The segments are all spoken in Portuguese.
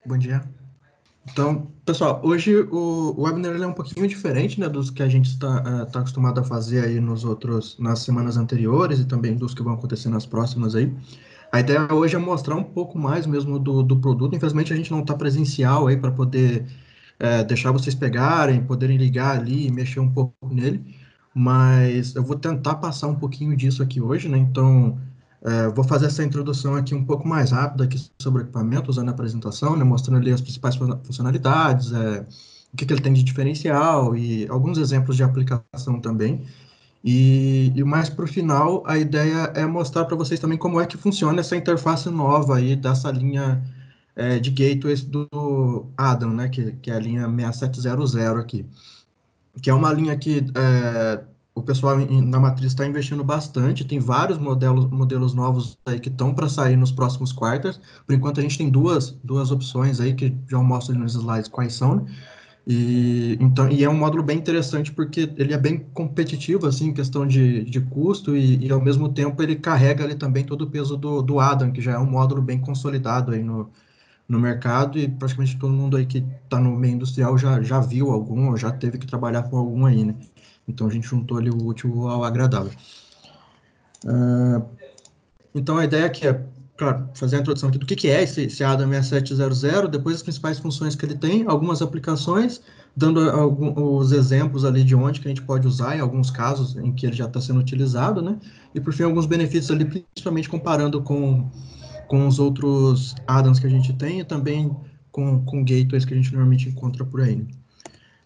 Bom dia. Então, pessoal, hoje o webinar ele é um pouquinho diferente, né, dos que a gente está acostumado a fazer aí nas semanas anteriores e também dos que vão acontecer nas próximas aí. A ideia hoje é mostrar um pouco mais mesmo do produto. Infelizmente, a gente não está presencial aí para poder deixar vocês pegarem, poderem ligar ali e mexer um pouco nele, mas eu vou tentar passar um pouquinho disso aqui hoje, né? Então, vou fazer essa introdução aqui um pouco mais rápida aqui sobre o equipamento, usando a apresentação, né? Mostrando ali as principais funcionalidades, o que ele tem de diferencial e alguns exemplos de aplicação também. E mais para o final, a ideia é mostrar para vocês também como é que funciona essa interface nova aí dessa linha de gateways do Adam, né, que é a linha 6700 aqui, que é uma linha que o pessoal na matriz está investindo bastante, tem vários modelos novos aí que estão para sair nos próximos quarters. Por enquanto a gente tem duas opções aí que já mostro ali nos slides quais são, né? E é um módulo bem interessante porque ele é bem competitivo, assim, em questão de custo e, ao mesmo tempo, ele carrega ali também todo o peso do Adam, que já é um módulo bem consolidado aí no mercado e praticamente todo mundo aí que está no meio industrial já viu algum, ou já teve que trabalhar com algum aí, né? Então, a gente juntou ali o útil ao agradável. Então, a ideia aqui é, claro, fazer a introdução aqui do que é esse ADA 6700, depois as principais funções que ele tem, algumas aplicações, dando os exemplos ali de onde que a gente pode usar, em alguns casos em que ele já está sendo utilizado, né? E, por fim, alguns benefícios ali, principalmente comparando com os outros addons que a gente tem e também com gateways que a gente normalmente encontra por aí, né?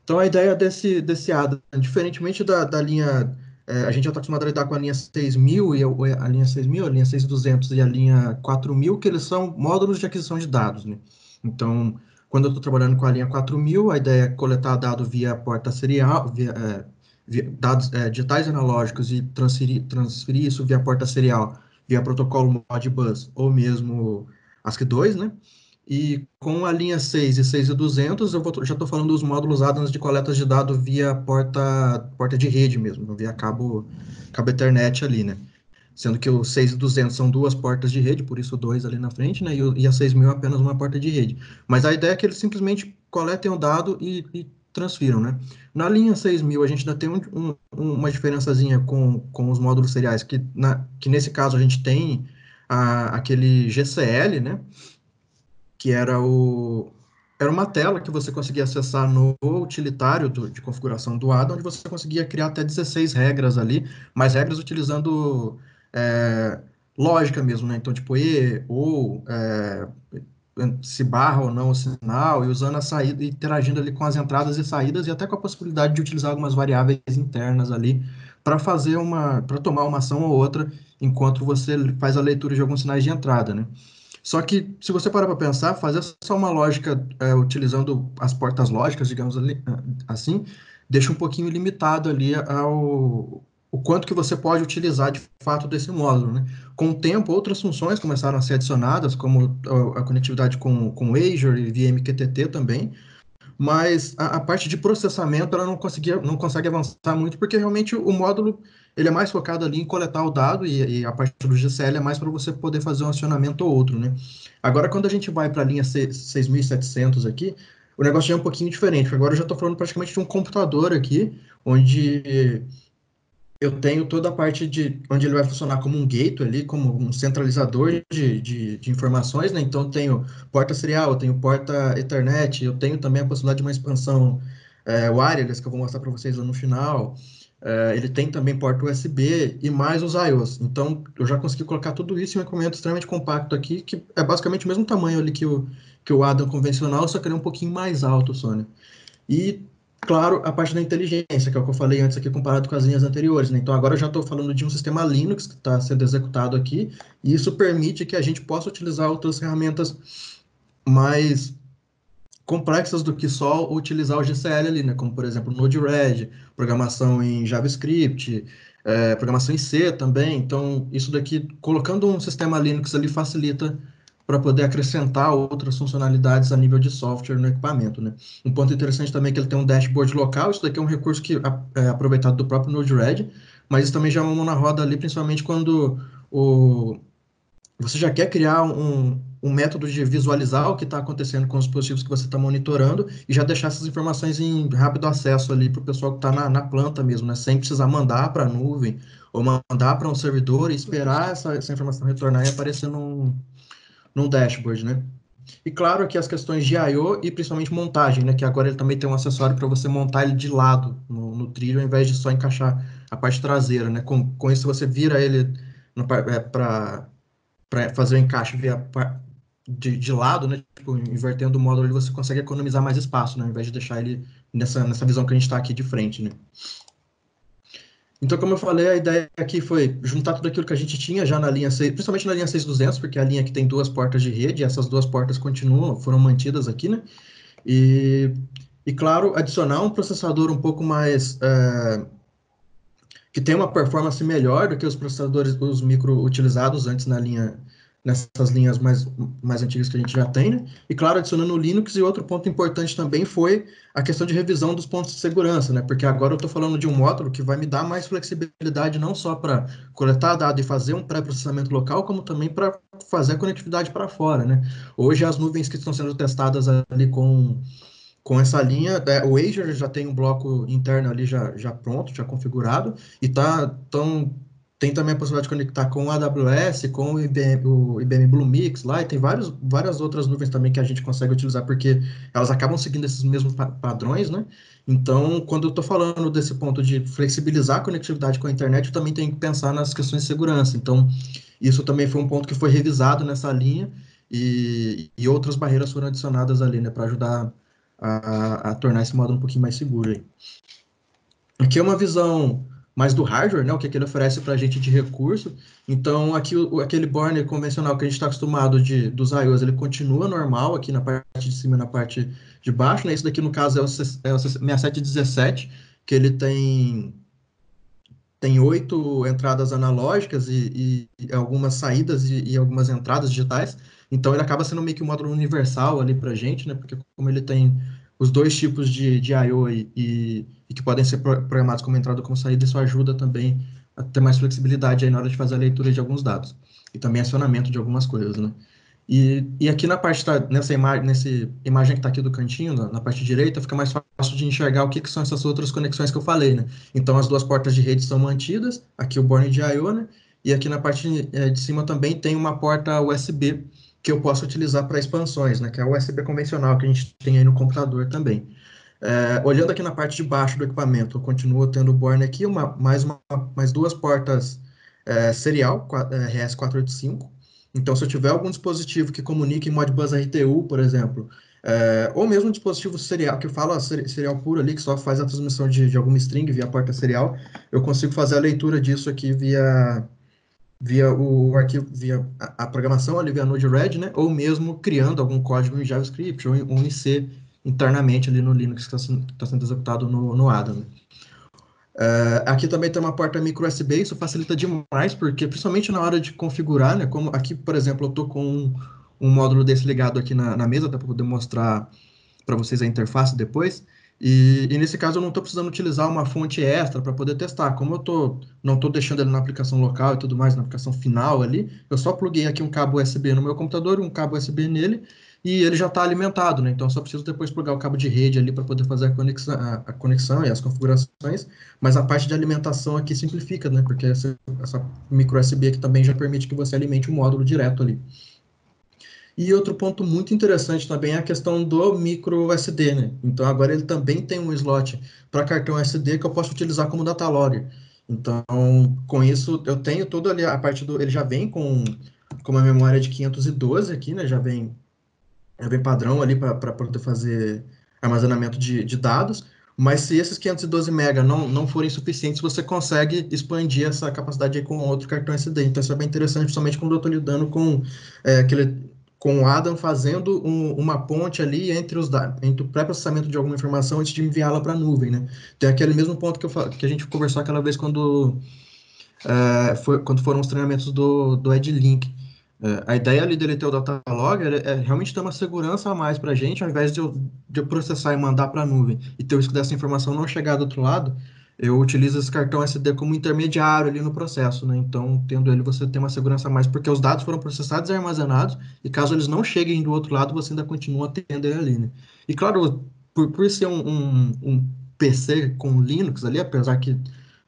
Então, a ideia desse addon, diferentemente da linha, a gente já está acostumado a lidar com a linha 6000 e a linha 6000, a linha 6200 e a linha 4000, que eles são módulos de aquisição de dados, né? Então, quando eu estou trabalhando com a linha 4000, a ideia é coletar dado via porta serial, via dados digitais analógicos e transferir isso via porta serial, via protocolo Modbus ou mesmo ASCII2, né? E com a linha 6 e 6200, já estou falando dos módulos Adams de coleta de dados via porta de rede mesmo, via cabo Ethernet ali, né? Sendo que o 6200 são duas portas de rede, por isso dois ali na frente, né? E a 6000 é apenas uma porta de rede. Mas a ideia é que eles simplesmente coletem o dado e transfiram, né? Na linha 6000, a gente ainda tem uma diferençazinha com os módulos seriais, que nesse caso a gente tem aquele GCL, né? Que era uma tela que você conseguia acessar no utilitário de configuração do ADA, onde você conseguia criar até 16 regras ali, mas regras utilizando é, lógica mesmo, né? Então, tipo, ou, se barra ou não o sinal, e usando a saída, interagindo ali com as entradas e saídas, e até com a possibilidade de utilizar algumas variáveis internas ali para tomar uma ação ou outra enquanto você faz a leitura de alguns sinais de entrada, né? Só que, se você parar para pensar, fazer só uma lógica utilizando as portas lógicas, digamos assim, deixa um pouquinho limitado ali o quanto que você pode utilizar de fato desse módulo, né? Com o tempo, outras funções começaram a ser adicionadas, como a conectividade com Azure e VMQTT também, mas a parte de processamento ela não consegue avançar muito, porque realmente o módulo ele é mais focado ali em coletar o dado e a parte do GCL é mais para você poder fazer um acionamento ou outro, né? Agora, quando a gente vai para a linha 6700 aqui, o negócio já é um pouquinho diferente, porque agora eu já estou falando praticamente de um computador aqui, onde eu tenho toda a parte de onde ele vai funcionar como um gateway ali, como um centralizador de informações, né? Então, eu tenho porta serial, eu tenho porta Ethernet, eu tenho também a possibilidade de uma expansão wireless, que eu vou mostrar para vocês lá no final. Ele tem também porta USB e mais os I/Os. Então, eu já consegui colocar tudo isso em um equipamento extremamente compacto aqui, que é basicamente o mesmo tamanho ali que o Adam convencional, só que ele é um pouquinho mais alto, Sônia. E, claro, a parte da inteligência, que é o que eu falei antes aqui, comparado com as linhas anteriores, né? Então, agora eu já estou falando de um sistema Linux que está sendo executado aqui, e isso permite que a gente possa utilizar outras ferramentas mais complexas do que só utilizar o GCL ali, né? Como, por exemplo, Node-RED, programação em JavaScript, programação em C também. Então, isso daqui, colocando um sistema Linux ali, facilita para poder acrescentar outras funcionalidades a nível de software no equipamento, né? Um ponto interessante também é que ele tem um dashboard local. Isso daqui é um recurso que é aproveitado do próprio Node-RED, mas isso também já é uma mão na roda ali, principalmente quando você já quer criar um método de visualizar o que está acontecendo com os dispositivos que você está monitorando e já deixar essas informações em rápido acesso ali para o pessoal que está na planta mesmo, né? Sem precisar mandar para a nuvem ou mandar para um servidor e esperar essa informação retornar e aparecer num dashboard, né? E claro que as questões de I/O e principalmente montagem, né? Que agora ele também tem um acessório para você montar ele de lado no trilho, ao invés de só encaixar a parte traseira, né? Com isso você vira ele para fazer o encaixe de lado, né? Tipo, invertendo o módulo, você consegue economizar mais espaço, né? Ao invés de deixar ele nessa visão que a gente está aqui de frente, né? Então, como eu falei, a ideia aqui foi juntar tudo aquilo que a gente tinha já na linha 6, principalmente na linha 6200, porque é a linha que tem duas portas de rede, e essas duas portas continuam, foram mantidas aqui, né? E, e claro, adicionar um processador um pouco mais, que tem uma performance melhor do que os processadores, os micro utilizados antes nessas linhas mais antigas que a gente já tem, né? E claro, adicionando o Linux, e outro ponto importante também foi a questão de revisão dos pontos de segurança, né? Porque agora eu estou falando de um módulo que vai me dar mais flexibilidade não só para coletar dado e fazer um pré-processamento local, como também para fazer a conectividade para fora, né? Hoje as nuvens que estão sendo testadas ali com essa linha, o Azure já tem um bloco interno ali já pronto, já configurado, e tem também a possibilidade de conectar com o AWS, com o IBM Bluemix lá, e tem várias outras nuvens também que a gente consegue utilizar, porque elas acabam seguindo esses mesmos padrões, né? Então, quando eu estou falando desse ponto de flexibilizar a conectividade com a internet, eu também tenho que pensar nas questões de segurança. Então, isso também foi um ponto que foi revisado nessa linha, e outras barreiras foram adicionadas ali, né, para ajudar a tornar esse módulo um pouquinho mais seguro aí. Aqui é uma visão mais do hardware, né, o que ele oferece para a gente de recurso. Então, aqui aquele burner convencional que a gente está acostumado dos I/Os, ele continua normal aqui na parte de cima e na parte de baixo, né? Esse daqui, no caso, é o 6717, que ele tem 8 entradas analógicas e algumas saídas e algumas entradas digitais. Então, ele acaba sendo meio que um módulo universal ali para a gente, né? Porque como ele tem os dois tipos de I/O e que podem ser programados como entrada ou como saída, isso ajuda também a ter mais flexibilidade aí na hora de fazer a leitura de alguns dados. E também acionamento de algumas coisas, né? E aqui na parte, nessa imagem que está aqui do cantinho, na parte direita, fica mais fácil de enxergar o que são essas outras conexões que eu falei, né? Então, as duas portas de rede são mantidas, aqui o borne de I/O, né? E aqui na parte de cima também tem uma porta USB que eu posso utilizar para expansões, né? Que é o USB convencional que a gente tem aí no computador também. Olhando aqui na parte de baixo do equipamento, eu continuo tendo o borne aqui, mais duas portas serial, RS485. Então, se eu tiver algum dispositivo que comunique em Modbus RTU, por exemplo, ou mesmo um dispositivo serial, que fala serial puro ali, que só faz a transmissão de alguma string via porta serial, eu consigo fazer a leitura disso aqui via o arquivo, via a programação ali, via Node-RED, né? Ou mesmo criando algum código em JavaScript ou em C internamente ali no Linux que está sendo executado no Adam. Aqui também tem uma porta micro USB, isso facilita demais, porque principalmente na hora de configurar, né? Como aqui, por exemplo, eu estou com um módulo desse ligado aqui na mesa, até para poder mostrar para vocês a interface depois. E nesse caso eu não estou precisando utilizar uma fonte extra para poder testar. Como não estou deixando ele na aplicação local e tudo mais, na aplicação final ali, eu só pluguei aqui um cabo USB no meu computador, um cabo USB nele, e ele já está alimentado, né? Então eu só preciso depois plugar o cabo de rede ali para poder fazer a conexão e as configurações, mas a parte de alimentação aqui simplifica, né? Porque essa micro USB aqui também já permite que você alimente o módulo direto ali. E outro ponto muito interessante também é a questão do micro SD, né? Então agora ele também tem um slot para cartão SD que eu posso utilizar como data logger. Então, com isso, eu tenho toda ali a parte do. Ele já vem com uma memória de 512 aqui, né? Já vem padrão ali para poder fazer armazenamento de dados. Mas se esses 512 MB não forem suficientes, você consegue expandir essa capacidade aí com outro cartão SD. Então, isso é bem interessante, principalmente quando eu estou lidando com o Adam fazendo uma ponte ali entre entre o pré-processamento de alguma informação antes de enviá-la para a nuvem, né? Tem aquele mesmo ponto que a gente conversou aquela vez quando foram os treinamentos do EdLink. A ideia ali dele ter o data logger é realmente ter uma segurança a mais para a gente, ao invés de eu processar e mandar para a nuvem e ter o risco dessa informação não chegar do outro lado. eu utilizo esse cartão SD como intermediário ali no processo, né? Então, tendo ele, você tem uma segurança a mais, porque os dados foram processados e armazenados, e caso eles não cheguem do outro lado, você ainda continua tendo ele ali, né? E claro, por ser um PC com Linux ali, apesar que,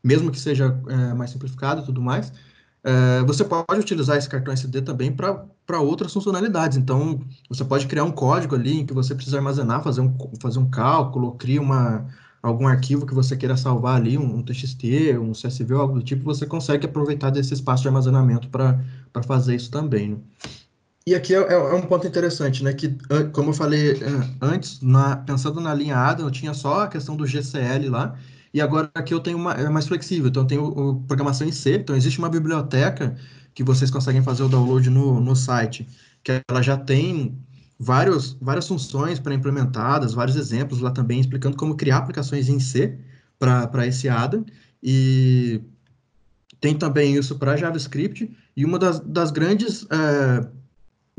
mesmo que seja mais simplificado e tudo mais, você pode utilizar esse cartão SD também para outras funcionalidades. Então, você pode criar um código ali em que você precisa armazenar, fazer um cálculo, cria algum arquivo que você queira salvar ali, um TXT, um CSV, algo do tipo, você consegue aproveitar desse espaço de armazenamento para fazer isso também, né? E aqui é um ponto interessante, né? Que, como eu falei antes, pensando na linha ADA, eu tinha só a questão do GCL lá, e agora aqui eu tenho é mais flexível. Então, eu tenho programação em C, então existe uma biblioteca que vocês conseguem fazer o download no site, que ela já tem várias funções pré-implementadas, vários exemplos lá também, explicando como criar aplicações em C para esse ADA, e tem também isso para JavaScript, e uma das grandes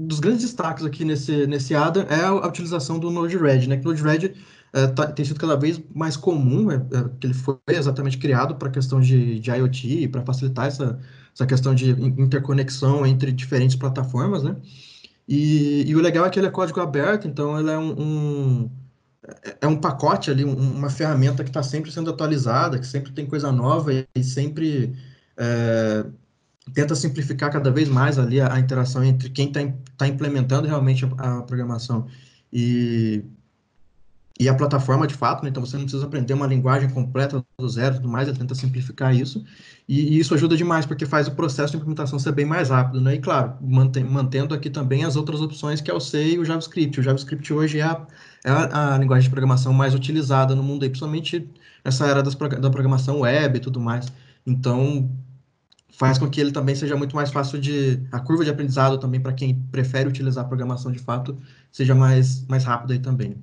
dos grandes destaques aqui nesse ADA é a utilização do Node-RED, né? Que o Node-RED tem sido cada vez mais comum, que ele foi exatamente criado para a questão de IoT, para facilitar essa questão de interconexão entre diferentes plataformas, né? E o legal é que ele é código aberto, então ele é um pacote ali, uma ferramenta que está sempre sendo atualizada, que sempre tem coisa nova e sempre é, tenta simplificar cada vez mais ali a interação entre quem está implementando realmente a programação e, e a plataforma de fato, né? Então você não precisa aprender uma linguagem completa do zero e tudo mais, ele tenta simplificar isso, e isso ajuda demais, porque faz o processo de implementação ser bem mais rápido, né? E claro, mantendo aqui também as outras opções que é o C e o JavaScript. O JavaScript hoje é a linguagem de programação mais utilizada no mundo, aí, principalmente nessa era da programação web e tudo mais. Então, faz com que ele também seja muito mais fácil a curva de aprendizado também para quem prefere utilizar a programação de fato seja mais rápida aí também.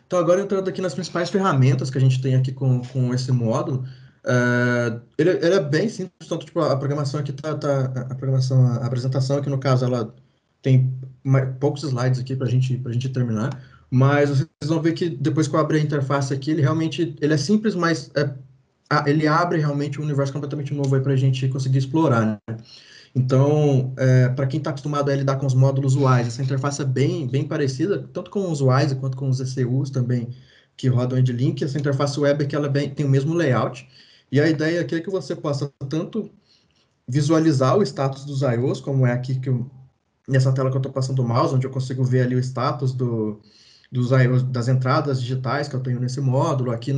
Então, agora entrando aqui nas principais ferramentas que a gente tem aqui com esse módulo, ele é bem simples, tanto tipo, a programação aqui a programação, a apresentação aqui no caso, ela tem poucos slides aqui para gente terminar, mas vocês vão ver que depois que eu abrir a interface aqui, ele é simples, mas ele abre realmente um universo completamente novo aí para a gente conseguir explorar, né? Então, para quem está acostumado a lidar com os módulos UIs, essa interface é bem parecida, tanto com os UIs quanto com os ECUs também, que rodam de link. Essa interface web aqui, ela tem o mesmo layout, e a ideia aqui é que você possa tanto visualizar o status dos IOs, como é aqui nessa tela que eu estou passando o mouse, onde eu consigo ver ali o status dos IOs, das entradas digitais que eu tenho nesse módulo. Aqui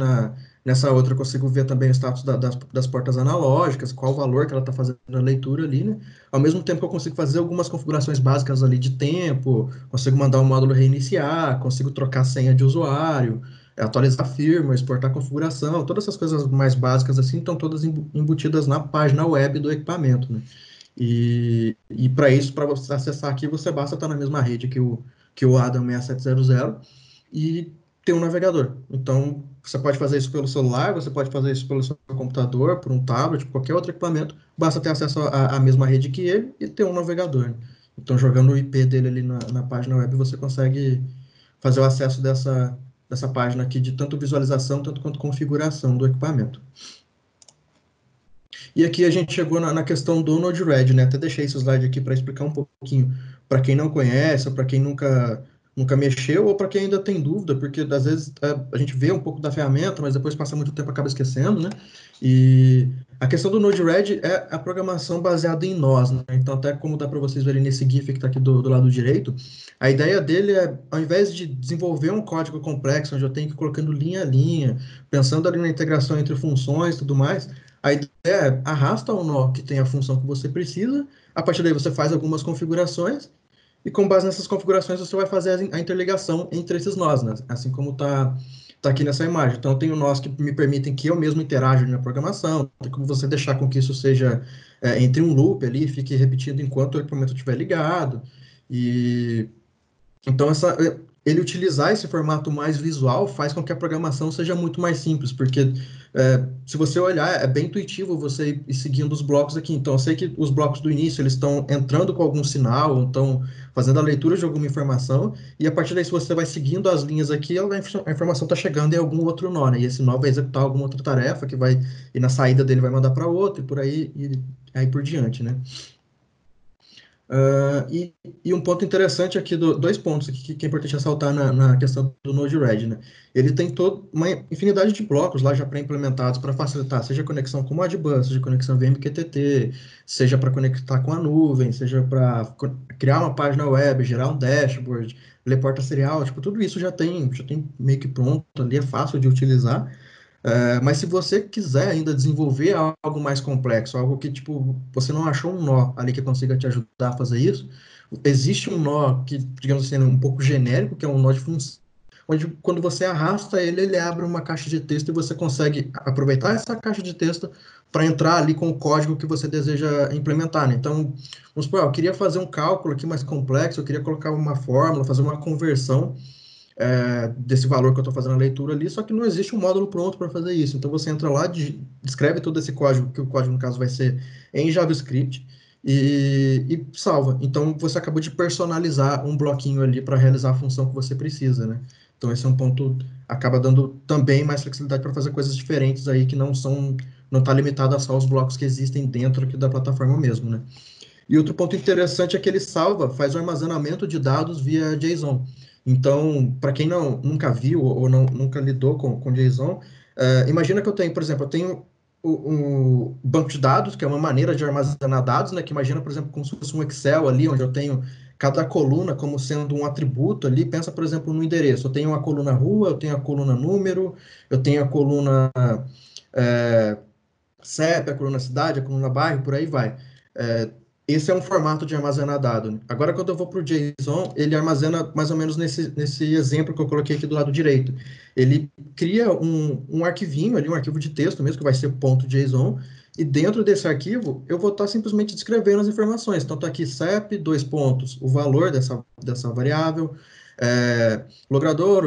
nessa outra eu consigo ver também o status das portas analógicas, qual o valor que ela está fazendo a leitura ali, né? Ao mesmo tempo que eu consigo fazer algumas configurações básicas ali de tempo, consigo mandar o módulo reiniciar, consigo trocar senha de usuário, atualizar firmware, exportar configuração, todas essas coisas mais básicas assim estão todas embutidas na página web do equipamento, né? E para isso, para você acessar aqui, você basta estar na mesma rede que o Adam 6700 e ter um navegador. Então, você pode fazer isso pelo celular, você pode fazer isso pelo seu computador, por um tablet, qualquer outro equipamento, basta ter acesso à mesma rede que ele e ter um navegador. Então, jogando o IP dele ali na página web, você consegue fazer o acesso dessa página aqui de tanto visualização, tanto quanto configuração do equipamento. E aqui a gente chegou na questão do Node-RED, né? Até deixei esse slide aqui para explicar um pouquinho para quem não conhece, ou para quem nunca mexeu, ou para quem ainda tem dúvida, porque às vezes a gente vê um pouco da ferramenta, mas depois passa muito tempo e acaba esquecendo, né? E a questão do Node-RED é a programação baseada em nós, né? Então, até como dá para vocês verem nesse GIF que está aqui do lado direito, a ideia dele é, ao invés de desenvolver um código complexo, onde eu tenho que ir colocando linha a linha, pensando ali na integração entre funções e tudo mais, a ideia arrasta o nó que tem a função que você precisa, a partir daí você faz algumas configurações, e com base nessas configurações você vai fazer a interligação entre esses nós, né? Assim como tá aqui nessa imagem. Então, eu tenho nós que me permitem que eu mesmo interaja na programação, tem como você deixar com que isso seja entre um loop ali, fique repetindo enquanto o equipamento estiver ligado, e então, ele utilizar esse formato mais visual faz com que a programação seja muito mais simples, porque Se você olhar, é bem intuitivo você ir seguindo os blocos aqui. Então, eu sei que os blocos do início, eles estão entrando com algum sinal, ou estão fazendo a leitura de alguma informação, e a partir daí, se você vai seguindo as linhas aqui, a informação está chegando em algum outro nó, né? E esse nó vai executar alguma outra tarefa, que vai, e na saída dele vai mandar para outro, e por aí, e aí por diante, né? Uh, e, e um ponto interessante aqui, dois pontos aqui que é importante ressaltar na questão do Node-RED, né? Ele tem toda uma infinidade de blocos lá já pré-implementados para facilitar, seja conexão com Modbus, seja conexão VMQTT, seja para conectar com a nuvem, seja para criar uma página web, gerar um dashboard, ler porta serial, tipo, tudo isso já tem meio que pronto ali, é fácil de utilizar. Mas se você quiser ainda desenvolver algo mais complexo, algo que, tipo, você não achou um nó ali que consiga te ajudar a fazer isso, existe um nó que, digamos assim, é um pouco genérico, que é um nó de função, onde quando você arrasta ele, ele abre uma caixa de texto e você consegue aproveitar essa caixa de texto para entrar ali com o código que você deseja implementar, né? Então, vamos supor, eu queria fazer um cálculo aqui mais complexo, eu queria colocar uma fórmula, fazer uma conversão desse valor que eu estou fazendo a leitura ali, só que não existe um módulo pronto para fazer isso. Então você entra lá, descreve todo esse código, que o código no caso vai ser em JavaScript, e salva. Então você acabou de personalizar um bloquinho ali para realizar a função que você precisa, né? Então esse é um ponto, acaba dando também mais flexibilidade para fazer coisas diferentes aí que não está limitado a só os blocos que existem dentro aqui da plataforma mesmo, né? E outro ponto interessante é que ele faz o armazenamento de dados via JSON. Então, para quem nunca viu ou nunca lidou com JSON, imagina que eu tenho, por exemplo, eu tenho o banco de dados, que é uma maneira de armazenar dados, né? Que imagina, por exemplo, como se fosse um Excel ali, onde eu tenho cada coluna como sendo um atributo ali. Pensa, por exemplo, no endereço. Eu tenho a coluna rua, eu tenho a coluna número, eu tenho a coluna é, CEP, a coluna cidade, a coluna bairro, por aí vai. É, Esse é um formato de armazenar dado, né? Agora, quando eu vou para o JSON, ele armazena mais ou menos nesse exemplo que eu coloquei aqui do lado direito. Ele cria um arquivinho ali, um arquivo de texto mesmo, que vai ser .json, e dentro desse arquivo, eu vou estar simplesmente descrevendo as informações. Então, está aqui CEP, dois pontos, o valor dessa variável, logrador,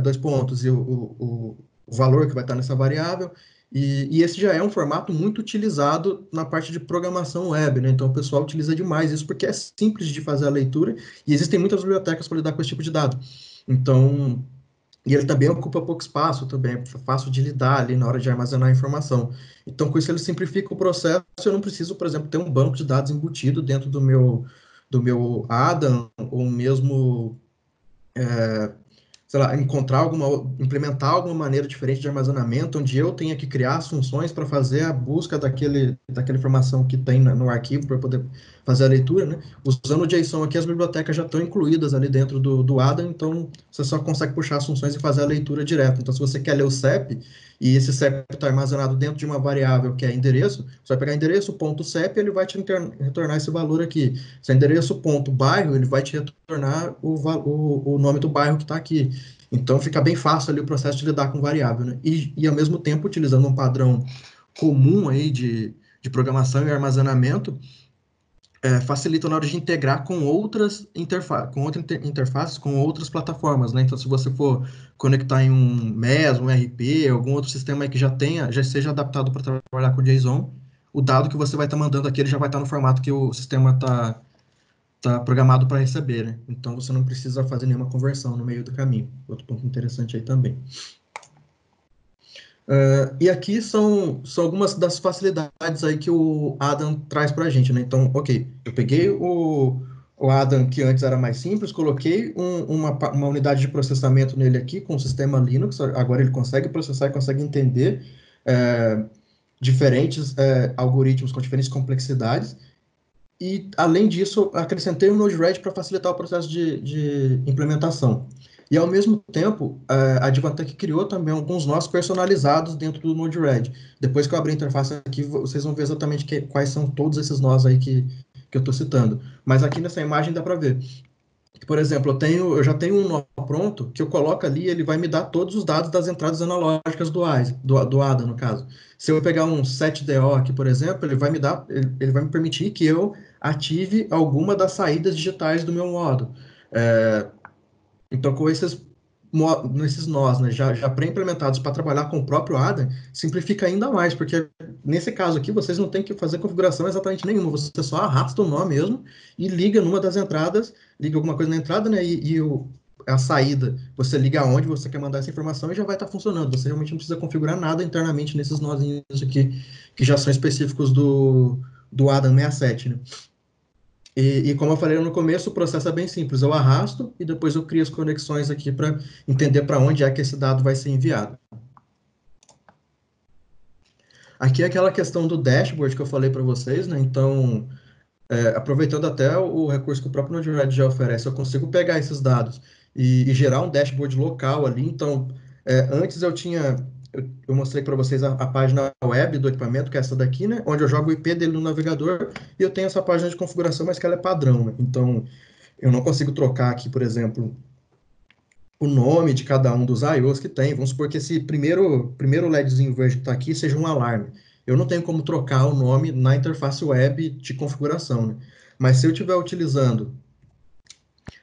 dois pontos, e o valor que vai estar nessa variável, e esse já é um formato muito utilizado na parte de programação web, né? Então o pessoal utiliza demais isso porque é simples de fazer a leitura e existem muitas bibliotecas para lidar com esse tipo de dado. Então, e ele também ocupa pouco espaço também, é fácil de lidar ali na hora de armazenar a informação. Então, com isso ele simplifica o processo, eu não preciso, por exemplo, ter um banco de dados embutido dentro do meu Adam, ou mesmo sei lá, implementar alguma maneira diferente de armazenamento, onde eu tenha que criar as funções para fazer a busca daquela informação que tem no arquivo para poder fazer a leitura, né? Usando o JSON aqui, as bibliotecas já estão incluídas ali dentro do Adam, então você só consegue puxar as funções e fazer a leitura direto. Então, se você quer ler o CEP, e esse CEP está armazenado dentro de uma variável que é endereço, você vai pegar endereço ponto CEP, ele vai te retornar esse valor aqui. Se é endereço ponto bairro, ele vai te retornar o nome do bairro que está aqui. Então fica bem fácil ali o processo de lidar com variável, né? E ao mesmo tempo, utilizando um padrão comum aí de programação e armazenamento, facilita na hora de integrar com outras interfaces, com outras plataformas, né? Então, se você for conectar em um MES, um RP, algum outro sistema aí que já seja adaptado para trabalhar com JSON, o dado que você vai estar mandando aqui, ele já vai estar no formato que o sistema está programado para receber, né? Então você não precisa fazer nenhuma conversão no meio do caminho. Outro ponto interessante aí também. E aqui são algumas das facilidades aí que o Adam traz para a gente, né? Então, ok, eu peguei o Adam que antes era mais simples, coloquei uma unidade de processamento nele aqui com o sistema Linux, agora ele consegue processar e consegue entender é, diferentes algoritmos com diferentes complexidades. E, além disso, acrescentei o Node-RED para facilitar o processo de implementação. E, ao mesmo tempo, a Advantech criou também alguns nós personalizados dentro do Node-RED. Depois que eu abrir a interface aqui, vocês vão ver exatamente quais são todos esses nós aí que eu estou citando. Mas aqui nessa imagem dá para ver. Por exemplo, eu já tenho um nó pronto que eu coloco ali, ele vai me dar todos os dados das entradas analógicas do ADA, no caso. Se eu pegar um 7DO aqui, por exemplo, ele vai me permitir que eu ative alguma das saídas digitais do meu modo. Então, com esses nesses nós, né, já pré-implementados para trabalhar com o próprio Adam, simplifica ainda mais, porque nesse caso aqui vocês não têm que fazer configuração exatamente nenhuma, você só arrasta o nó mesmo e liga numa das entradas, liga alguma coisa na entrada, né, a saída, você liga aonde você quer mandar essa informação e já vai estar funcionando. Você realmente não precisa configurar nada internamente nesses nozinhos aqui, que já são específicos do Adam 67, né? E como eu falei no começo, o processo é bem simples. Eu arrasto e depois eu crio as conexões aqui para entender para onde é que esse dado vai ser enviado. Aqui é aquela questão do dashboard que eu falei para vocês, né? Então, aproveitando até o recurso que o próprio Node-RED já oferece, eu consigo pegar esses dados e gerar um dashboard local ali. Então, antes eu mostrei para vocês a página web do equipamento, que é essa daqui, né? Onde eu jogo o IP dele no navegador e eu tenho essa página de configuração, mas que ela é padrão, né? Então, eu não consigo trocar aqui, por exemplo, o nome de cada um dos IOs que tem. Vamos supor que esse primeiro LEDzinho verde que está aqui seja um alarme. Eu não tenho como trocar o nome na interface web de configuração, né? Mas se eu estiver utilizando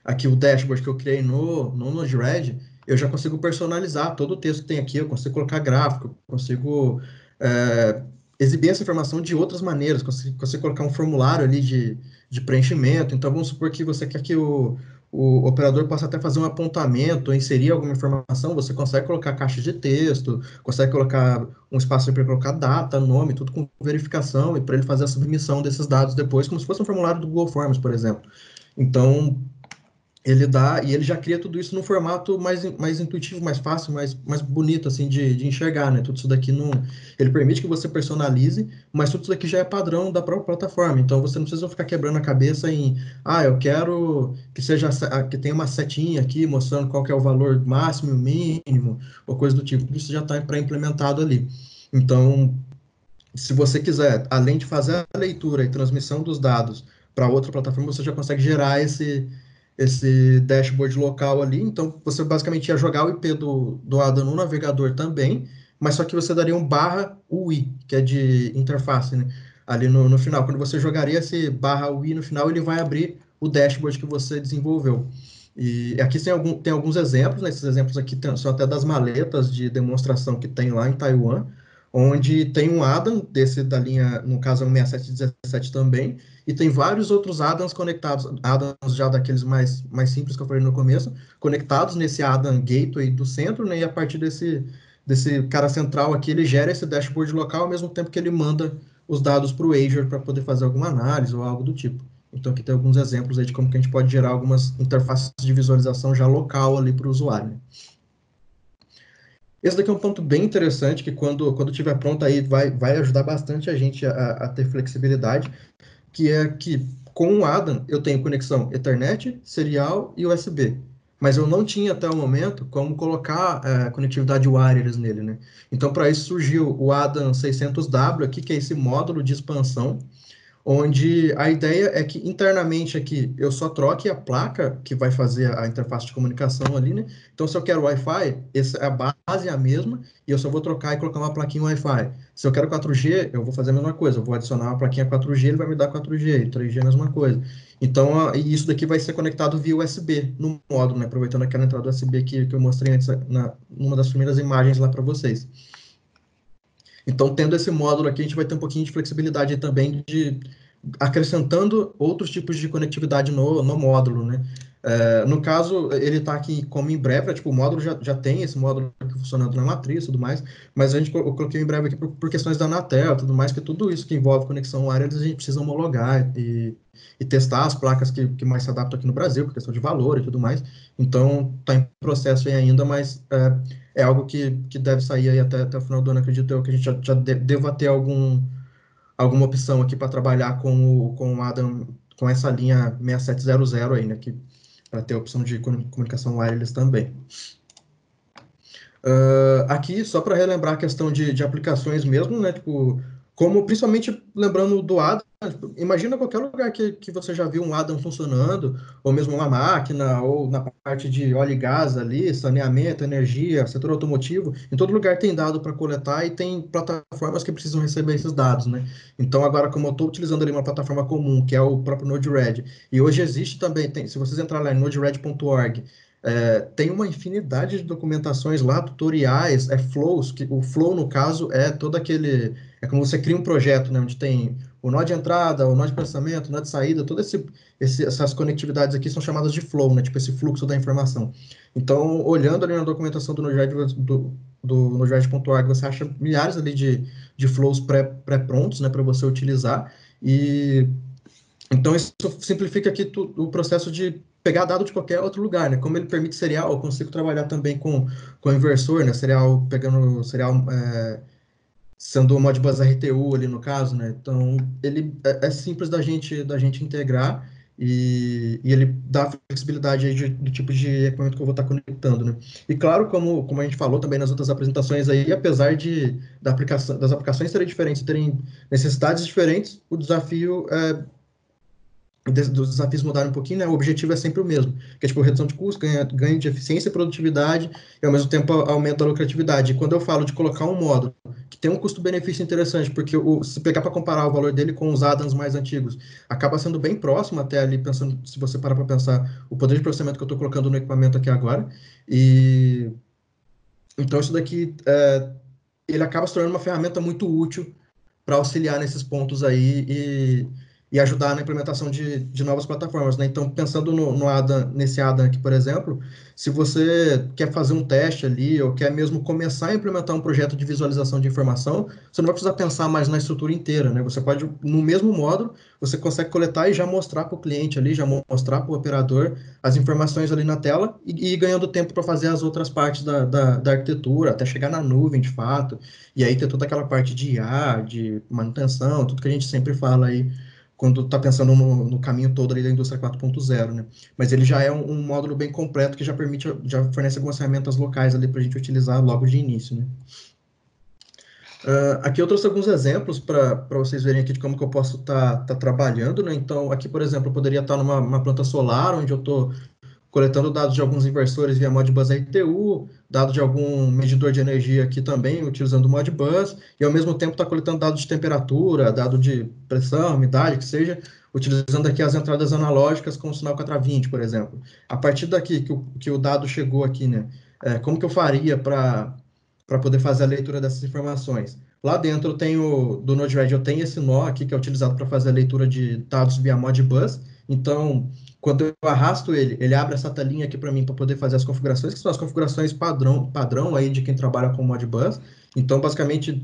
aqui o dashboard que eu criei no Node-RED, eu já consigo personalizar todo o texto que tem aqui, eu consigo colocar gráfico, consigo exibir essa informação de outras maneiras, consigo colocar um formulário ali de preenchimento. Então, vamos supor que você quer que o operador possa até fazer um apontamento, inserir alguma informação, você consegue colocar caixa de texto, consegue colocar um espaço para colocar data, nome, tudo com verificação, e para ele fazer a submissão desses dados depois, como se fosse um formulário do Google Forms, por exemplo. Então, ele já cria tudo isso num formato mais intuitivo, mais fácil, mais bonito, assim, de enxergar, né? Tudo isso daqui não, ele permite que você personalize, mas tudo isso daqui já é padrão da própria plataforma, então você não precisa ficar quebrando a cabeça eu quero que que tenha uma setinha aqui mostrando qual que é o valor máximo e o mínimo, ou coisa do tipo, tudo isso já está pré-implementado ali. Então, se você quiser, além de fazer a leitura e transmissão dos dados para outra plataforma, você já consegue gerar esse dashboard local ali. Então, você basicamente ia jogar o IP do Adam no navegador também, mas só que você daria um barra UI, que é de interface, né? Ali no final. Quando você jogaria esse barra UI no final, ele vai abrir o dashboard que você desenvolveu. E aqui tem alguns exemplos, né? Esses exemplos aqui são até das maletas de demonstração que tem lá em Taiwan, onde tem um Adam, desse da linha, no caso é um 6717 também, e tem vários outros Adams conectados, Adams já daqueles mais simples que eu falei no começo, conectados nesse Adam Gateway do centro, né, e a partir desse cara central aqui, ele gera esse dashboard local, ao mesmo tempo que ele manda os dados para o Azure para poder fazer alguma análise ou algo do tipo. Então, aqui tem alguns exemplos aí de como que a gente pode gerar algumas interfaces de visualização já local ali para o usuário, né? Esse daqui é um ponto bem interessante, que quando tiver pronto aí vai ajudar bastante a gente a ter flexibilidade, que é que com o Adam eu tenho conexão Ethernet, serial e USB. Mas eu não tinha até o momento como colocar conectividade wireless nele, né? Então, para isso surgiu o Adam 600W aqui, que é esse módulo de expansão, onde a ideia é que internamente aqui eu só troque a placa que vai fazer a interface de comunicação ali, né? Então, se eu quero Wi-Fi, a base é a mesma e eu só vou trocar e colocar uma plaquinha Wi-Fi. Se eu quero 4G, eu vou fazer a mesma coisa, eu vou adicionar uma plaquinha 4G, ele vai me dar 4G, e 3G é a mesma coisa. Então, isso daqui vai ser conectado via USB no módulo, né? Aproveitando aquela entrada USB que eu mostrei antes, numa das primeiras imagens lá para vocês. Então, tendo esse módulo aqui, a gente vai ter um pouquinho de flexibilidade também de acrescentando outros tipos de conectividade no módulo, né? No caso, ele está aqui como em breve, tipo, o módulo já tem esse módulo aqui funcionando na matriz e tudo mais, mas eu coloquei em breve aqui por questões da Anatel e tudo mais, que tudo isso que envolve conexão wireless a gente precisa homologar e testar as placas que mais se adaptam aqui no Brasil, por questão de valor e tudo mais. Então, está em processo aí ainda, mas é algo que deve sair aí até o final do ano, acredito eu, que a gente já deva ter alguma opção aqui para trabalhar com o Adam, com essa linha 6700 aí, né, para ter a opção de comunicação wireless também. Aqui, só para relembrar a questão de aplicações mesmo, né, tipo, como principalmente lembrando do Adam, tipo, imagina qualquer lugar que você já viu um Adam funcionando, ou mesmo uma máquina, ou na parte de óleo e gás ali, saneamento, energia, setor automotivo, em todo lugar tem dado para coletar e tem plataformas que precisam receber esses dados, né? Então, agora, como eu estou utilizando ali uma plataforma comum, que é o próprio Node-RED, e hoje existe também, se vocês entrarem lá em node-red.org, Tem uma infinidade de documentações lá, tutoriais, flows, que o flow, no caso, é todo aquele... É como você cria um projeto, né, onde tem o nó de entrada, o nó de processamento, o nó de saída, essas conectividades aqui são chamadas de flow, né, tipo esse fluxo da informação. Então, olhando ali na documentação do Node.js, do Node.js.org, você acha milhares ali de flows pré-prontos, né, para você utilizar, e então isso simplifica aqui o processo de pegar dado de qualquer outro lugar, né? Como ele permite serial, eu consigo trabalhar também com inversor, né? Serial, pegando serial, sendo o Modbus RTU ali no caso, né? Então, ele é simples da gente integrar e ele dá flexibilidade aí do tipo de equipamento que eu vou estar conectando, né? E claro, como a gente falou também nas outras apresentações aí, apesar das aplicações serem diferentes, terem necessidades diferentes, o desafio dos desafios mudarem um pouquinho, né? O objetivo é sempre o mesmo, que é tipo redução de custo, ganho de eficiência e produtividade, e ao mesmo tempo aumento da lucratividade. E quando eu falo de colocar um módulo que tem um custo-benefício interessante, porque se pegar para comparar o valor dele com os add-ons mais antigos, acaba sendo bem próximo até ali, pensando, se você parar para pensar, o poder de processamento que eu estou colocando no equipamento aqui agora, e então isso daqui, ele acaba se tornando uma ferramenta muito útil para auxiliar nesses pontos aí e ajudar na implementação de novas plataformas, né? Então, pensando no Adam, nesse Adam aqui, por exemplo, se você quer fazer um teste ali ou quer mesmo começar a implementar um projeto de visualização de informação, você não vai precisar pensar mais na estrutura inteira, né? Você pode, no mesmo módulo, você consegue coletar e já mostrar para o cliente ali, já mostrar para o operador as informações ali na tela e ir ganhando tempo para fazer as outras partes da arquitetura, até chegar na nuvem, de fato, e aí ter toda aquela parte de IA, de manutenção, tudo que a gente sempre fala aí quando está pensando no caminho todo ali da indústria 4.0, né? Mas ele já é um módulo bem completo que já fornece algumas ferramentas locais ali para a gente utilizar logo de início, né? Aqui eu trouxe alguns exemplos para vocês verem aqui de como que eu posso estar trabalhando, né? Então, aqui, por exemplo, eu poderia estar numa planta solar, onde eu estou coletando dados de alguns inversores via Modbus RTU, dados de algum medidor de energia aqui também, utilizando o Modbus, e ao mesmo tempo está coletando dados de temperatura, dado de pressão, umidade, que seja, utilizando aqui as entradas analógicas com o sinal 420, por exemplo. A partir daqui que o dado chegou aqui, né, como que eu faria para poder fazer a leitura dessas informações? Lá dentro do Node-RED, eu tenho esse nó aqui que é utilizado para fazer a leitura de dados via Modbus. Então, quando eu arrasto ele abre essa telinha aqui para mim para poder fazer as configurações, que são as configurações padrão aí de quem trabalha com Modbus. Então, basicamente,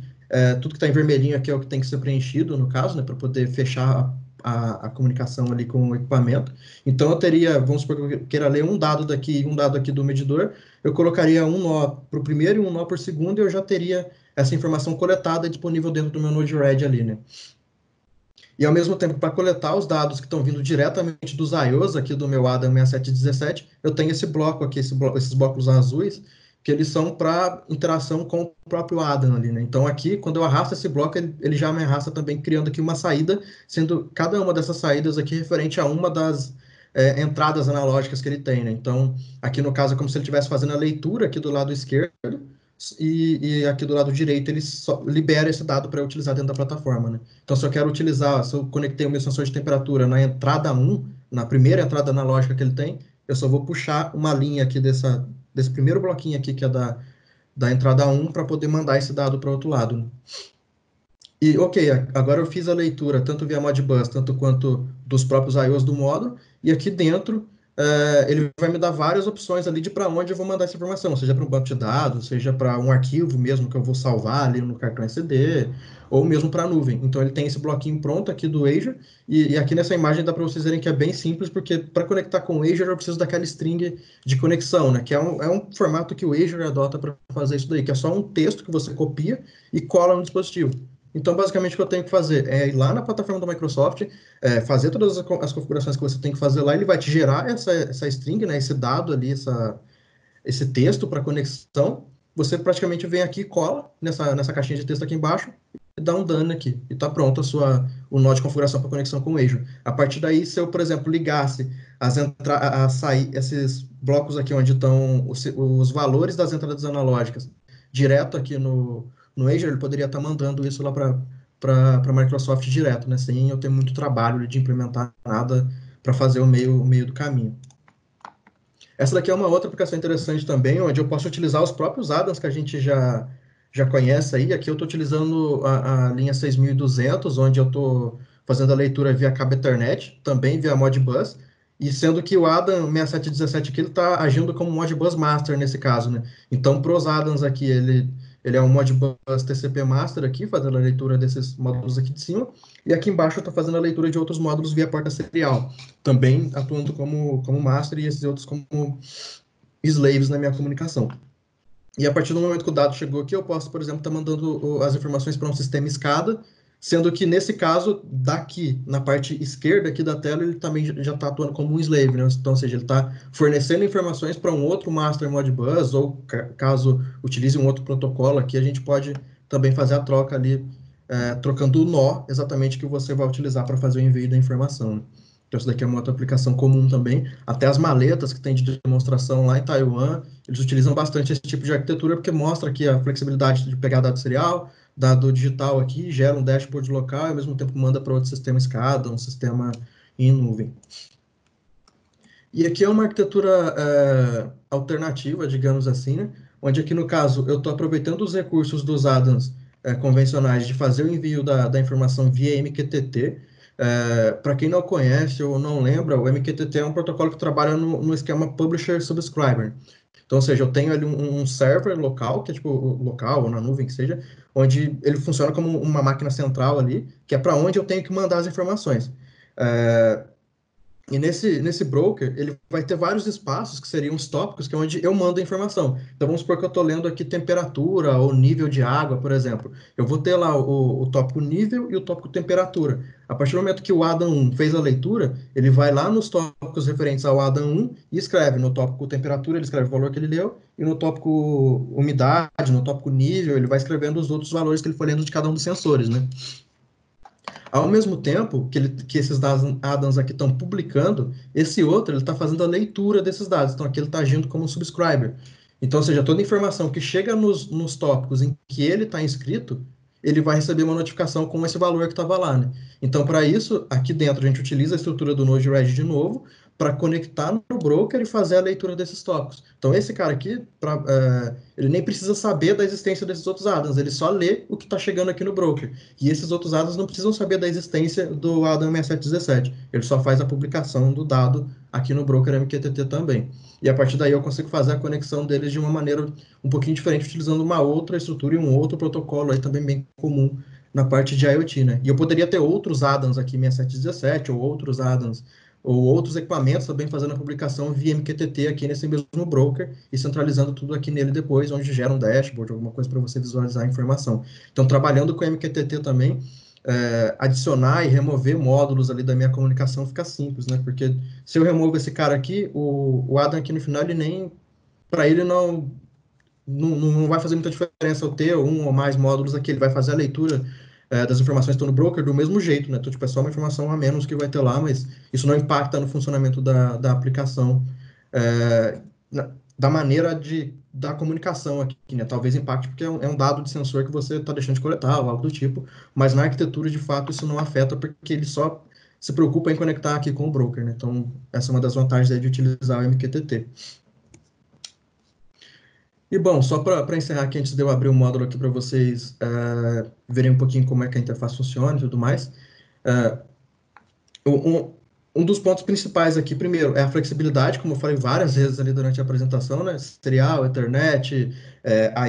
tudo que está em vermelhinho aqui é o que tem que ser preenchido, no caso, né, para poder fechar a comunicação ali com o equipamento. Então, eu teria, vamos supor que eu queira ler um dado daqui e um dado aqui do medidor, eu colocaria um nó para o primeiro e um nó por segundo, e eu já teria essa informação coletada e disponível dentro do meu Node-RED ali, né? E ao mesmo tempo, para coletar os dados que estão vindo diretamente dos IOs aqui do meu Adam 6717, eu tenho esse bloco aqui, esses blocos azuis, que eles são para interação com o próprio Adam ali, né? Então aqui, quando eu arrasto esse bloco, ele já me arrasta também criando aqui uma saída, sendo cada uma dessas saídas aqui referente a uma das entradas analógicas que ele tem, né? Então, aqui no caso é como se ele estivesse fazendo a leitura aqui do lado esquerdo, e aqui do lado direito ele só libera esse dado para utilizar dentro da plataforma, né? Então, se eu quero utilizar, se eu conectei o meu sensor de temperatura na entrada 1, na primeira entrada analógica que ele tem, eu só vou puxar uma linha aqui desse primeiro bloquinho aqui, que é da entrada 1, para poder mandar esse dado para o outro lado, né? E, ok, agora eu fiz a leitura tanto via Modbus, tanto quanto dos próprios IOs do módulo, e aqui dentro ele vai me dar várias opções ali de para onde eu vou mandar essa informação, seja para um banco de dados, seja para um arquivo mesmo que eu vou salvar ali no cartão SD, ou mesmo para a nuvem. Então ele tem esse bloquinho pronto aqui do Azure, e aqui nessa imagem dá para vocês verem que é bem simples, porque para conectar com o Azure eu preciso daquela string de conexão, né? Que é um formato que o Azure adota para fazer isso daí, que é só um texto que você copia e cola no dispositivo. Então, basicamente, o que eu tenho que fazer é ir lá na plataforma da Microsoft, fazer todas as configurações que você tem que fazer lá, ele vai te gerar essa string, né, esse dado ali, esse texto para conexão. Você praticamente vem aqui, cola nessa caixinha de texto aqui embaixo e dá um done aqui. E está pronto o nó de configuração para conexão com o Azure. A partir daí, se eu, por exemplo, ligasse esses blocos aqui onde estão os valores das entradas analógicas direto aqui no Azure, ele poderia estar mandando isso lá para a Microsoft direto, né? Sem eu ter muito trabalho de implementar nada para fazer o meio do caminho. Essa daqui é uma outra aplicação interessante também, onde eu posso utilizar os próprios addons que a gente já conhece aí. Aqui eu estou utilizando a linha 6200, onde eu estou fazendo a leitura via cabo Ethernet, também via Modbus, e sendo que o addon 6717 aqui, ele está agindo como Modbus Master nesse caso, né? Então, para os addons aqui, ele é um Modbus TCP Master aqui, fazendo a leitura desses módulos aqui de cima, e aqui embaixo eu estou fazendo a leitura de outros módulos via porta serial, também atuando como master e esses outros como slaves na minha comunicação. E a partir do momento que o dado chegou aqui, eu posso, por exemplo, estar mandando as informações para um sistema SCADA, sendo que, nesse caso, daqui, na parte esquerda aqui da tela, ele também já está atuando como um slave, né? Então, ou seja, ele está fornecendo informações para um outro master Modbus, ou caso utilize um outro protocolo aqui, a gente pode também fazer a troca ali, trocando o nó exatamente que você vai utilizar para fazer o envio da informação, né? Então, isso daqui é uma outra aplicação comum também. Até as maletas que tem de demonstração lá em Taiwan, eles utilizam bastante esse tipo de arquitetura, porque mostra aqui a flexibilidade de pegar dado serial, dado digital aqui, gera um dashboard local e, ao mesmo tempo, manda para outro sistema SCADA, um sistema em nuvem. E aqui é uma arquitetura alternativa, digamos assim, né? Onde aqui, no caso, eu estou aproveitando os recursos dos addons convencionais de fazer o envio da informação via MQTT. Para quem não conhece ou não lembra, o MQTT é um protocolo que trabalha no esquema Publisher-Subscriber. Então, ou seja, eu tenho ali um server local, que é tipo local ou na nuvem que seja, onde ele funciona como uma máquina central ali, que é para onde eu tenho que mandar as informações. E nesse broker, ele vai ter vários espaços, que seriam os tópicos, que é onde eu mando a informação. Então, vamos supor que eu estou lendo aqui temperatura ou nível de água, por exemplo. Eu vou ter lá o tópico nível e o tópico temperatura. A partir do momento que o Adam fez a leitura, ele vai lá nos tópicos referentes ao Adam 1 e escreve. No tópico temperatura, ele escreve o valor que ele leu, e no tópico umidade, no tópico nível, ele vai escrevendo os outros valores que ele foi lendo de cada um dos sensores, né? Ao mesmo tempo que esses dados addons aqui estão publicando, esse outro ele está fazendo a leitura desses dados. Então, aqui ele está agindo como um subscriber. Então, ou seja, toda informação que chega nos tópicos em que ele está inscrito, ele vai receber uma notificação com esse valor que estava lá, né? Então, para isso, aqui dentro a gente utiliza a estrutura do Node-RED de novo, para conectar no broker e fazer a leitura desses tópicos. Então, esse cara aqui, ele nem precisa saber da existência desses outros addons, ele só lê o que está chegando aqui no broker. E esses outros addons não precisam saber da existência do addon 6717. Ele só faz a publicação do dado aqui no broker MQTT também. E a partir daí eu consigo fazer a conexão deles de uma maneira um pouquinho diferente, utilizando uma outra estrutura e um outro protocolo aí também bem comum na parte de IoT, né? E eu poderia ter outros addons aqui, 6717, ou outros addons, ou outros equipamentos também fazendo a publicação via MQTT aqui nesse mesmo broker e centralizando tudo aqui nele depois, onde gera um dashboard, alguma coisa para você visualizar a informação. Então, trabalhando com MQTT também, adicionar e remover módulos ali da minha comunicação fica simples, né? Porque se eu removo esse cara aqui, o Adam aqui no final, ele nem, para ele não vai fazer muita diferença eu ter um ou mais módulos aqui, ele vai fazer a leitura das informações que estão no broker do mesmo jeito, né? Então, tipo, é só uma informação a menos que vai ter lá, mas isso não impacta no funcionamento da aplicação, é, da maneira da comunicação aqui, né? Talvez impacte porque é um dado de sensor que você está deixando de coletar, ou algo do tipo, mas na arquitetura, de fato, isso não afeta porque ele só se preocupa em conectar aqui com o broker, né? Então, essa é uma das vantagens aí de utilizar o MQTT. E bom, só para encerrar aqui, antes de eu abrir o módulo aqui para vocês verem um pouquinho como é que a interface funciona e tudo mais, um, um dos pontos principais aqui, primeiro, é a flexibilidade, como eu falei várias vezes ali durante a apresentação, né? Serial, Ethernet,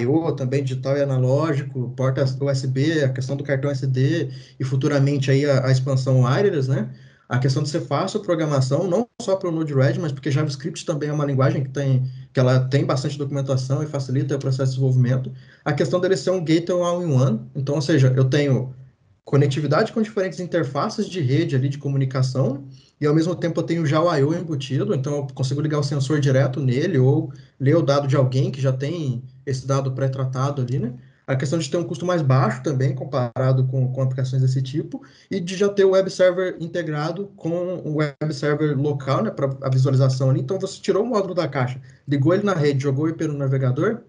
I/O também, digital e analógico, porta USB, a questão do cartão SD e futuramente aí a expansão wireless, né? A questão de ser fácil a programação, não só para o Node-RED, mas porque JavaScript também é uma linguagem que ela tem bastante documentação e facilita o processo de desenvolvimento. A questão dele ser um gateway all-in-one, então, ou seja, eu tenho conectividade com diferentes interfaces de rede ali de comunicação, e ao mesmo tempo eu tenho já o I/O embutido, então eu consigo ligar o sensor direto nele, ou ler o dado de alguém que já tem esse dado pré-tratado ali, né? A questão de ter um custo mais baixo também, comparado com aplicações desse tipo, e de já ter o web server integrado com o web server local, né, para a visualização ali. Então você tirou o módulo da caixa, ligou ele na rede, jogou o IP no navegador,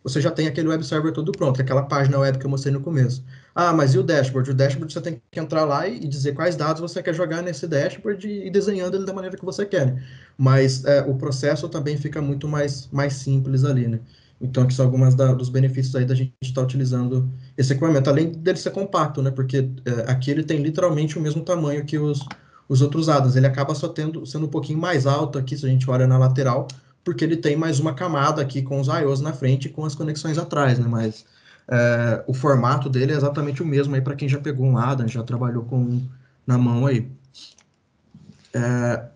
você já tem aquele web server todo pronto, aquela página web que eu mostrei no começo. Ah, mas e o dashboard? O dashboard você tem que entrar lá e dizer quais dados você quer jogar nesse dashboard e ir desenhando ele da maneira que você quer, né? Mas o processo também fica muito mais simples ali, né? Então, aqui são algumas dos benefícios aí da gente estar utilizando esse equipamento, além dele ser compacto, né? Porque aqui ele tem literalmente o mesmo tamanho que os outros addons. Ele acaba só sendo um pouquinho mais alto aqui, se a gente olha na lateral, porque ele tem mais uma camada aqui com os I/Os na frente e com as conexões atrás, né? Mas o formato dele é exatamente o mesmo aí para quem já pegou um Addon, já trabalhou com um na mão aí.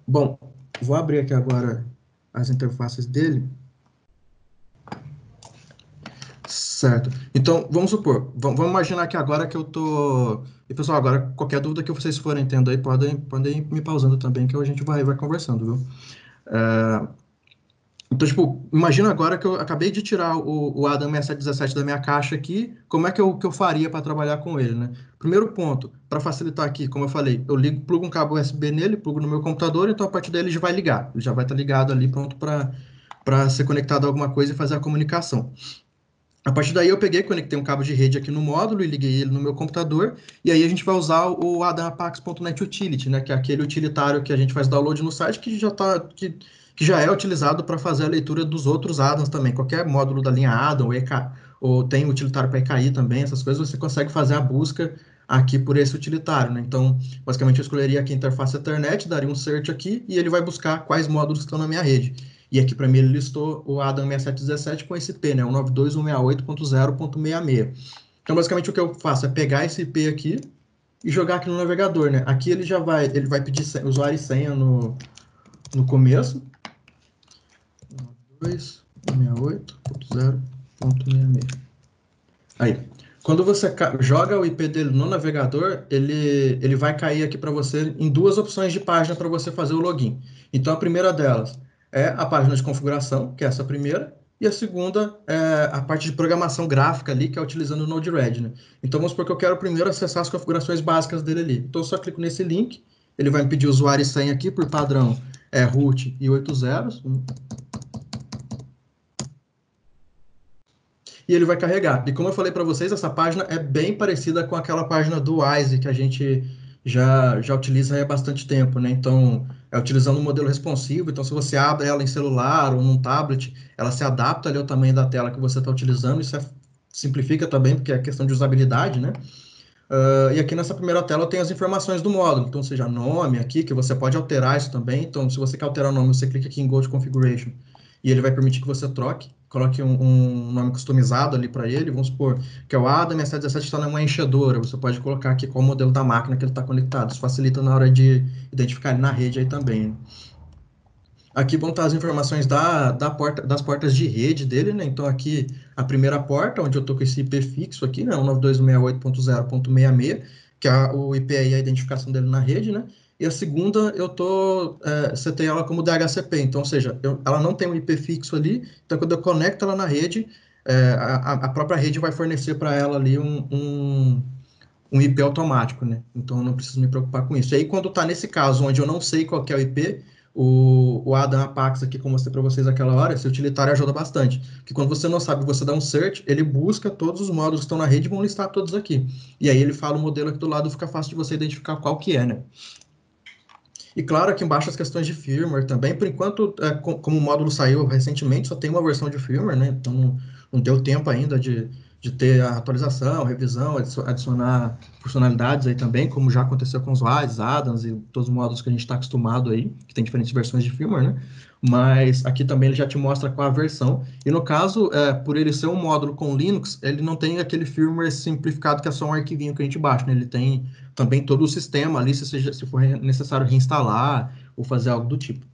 Bom, vou abrir aqui agora as interfaces dele. Certo. Então, vamos supor, vamos imaginar que agora que eu tô. E pessoal, agora qualquer dúvida que vocês forem tendo aí, podem ir me pausando também, que a gente vai conversando, viu? Então, tipo, imagina agora que eu acabei de tirar o Adam 6717 da minha caixa aqui, como é que eu faria para trabalhar com ele, né? Primeiro ponto, para facilitar aqui, como eu falei, eu plugo um cabo USB nele, plugo no meu computador, então a partir daí ele já vai ligar, ele já vai estar ligado ali, pronto para ser conectado a alguma coisa e fazer a comunicação. A partir daí eu peguei, conectei um cabo de rede aqui no módulo e liguei ele no meu computador, e aí a gente vai usar o AdamApax.net Utility, né, que é aquele utilitário que a gente faz download no site que já é utilizado para fazer a leitura dos outros Adams também. Qualquer módulo da linha Adam ou tem utilitário para EKI também, essas coisas, você consegue fazer a busca aqui por esse utilitário, né? Então, basicamente eu escolheria aqui a interface Ethernet, daria um search aqui e ele vai buscar quais módulos estão na minha rede. E aqui para mim ele listou o Adam 6717 com esse IP, né? O 192.168.0.66. Então, basicamente o que eu faço é pegar esse IP aqui e jogar aqui no navegador, né? Aqui ele vai pedir usuário e senha no começo. 192.168.0.66. Aí, quando você joga o IP dele no navegador, ele vai cair aqui para você em duas opções de página para você fazer o login. Então, a primeira delas é a página de configuração, que é essa primeira, e a segunda é a parte de programação gráfica ali, que é utilizando o Node-RED, né? Então, vamos supor que eu quero primeiro acessar as configurações básicas dele ali. Então, eu só clico nesse link, ele vai me pedir usuário e senha aqui, por padrão, root e 8 zeros, e ele vai carregar. E como eu falei para vocês, essa página é bem parecida com aquela página do Wise que a gente já utiliza há bastante tempo, né? Então, é utilizando um modelo responsivo. Então, se você abre ela em celular ou num tablet, ela se adapta ali ao tamanho da tela que você está utilizando. Isso simplifica também, porque é questão de usabilidade, né? E aqui nessa primeira tela eu tenho as informações do módulo, então seja nome aqui, que você pode alterar isso também. Então, se você quer alterar o nome, você clica aqui em Go to Configuration e ele vai permitir que você troque, coloque um nome customizado ali para ele. Vamos supor que é o Adam 717 está numa enchedora, você pode colocar aqui qual o modelo da máquina que ele está conectado. Isso facilita na hora de identificar ele na rede aí também, né? Aqui vão estar as informações das portas de rede dele, né? Então, aqui a primeira porta, onde eu estou com esse IP fixo aqui, né? 192.168.0.66, que é o IP aí, a identificação dele na rede, né? E a segunda, setei ela como DHCP, então, ou seja, ela não tem um IP fixo ali, então quando eu conecto ela na rede, a própria rede vai fornecer para ela ali um IP automático, né? Então eu não preciso me preocupar com isso. E aí, quando está nesse caso, onde eu não sei qual que é o IP, o Adam Apax aqui, como eu mostrei para vocês naquela hora, esse utilitário ajuda bastante. Porque quando você não sabe, você dá um search, ele busca todos os módulos que estão na rede e vão listar todos aqui. E aí ele fala o modelo aqui do lado, fica fácil de você identificar qual que é, né? E claro, aqui embaixo as questões de firmware também. Por enquanto, como o módulo saiu recentemente, só tem uma versão de firmware, né? Então não deu tempo ainda de ter a atualização, revisão, adicionar funcionalidades aí também, como já aconteceu com os WASs, Adams e todos os módulos que a gente está acostumado aí, que tem diferentes versões de firmware, né? Mas aqui também ele já te mostra qual a versão. E no caso, por ele ser um módulo com Linux, ele não tem aquele firmware simplificado que é só um arquivinho que a gente baixa, né? Ele tem também todo o sistema ali, se for necessário reinstalar ou fazer algo do tipo.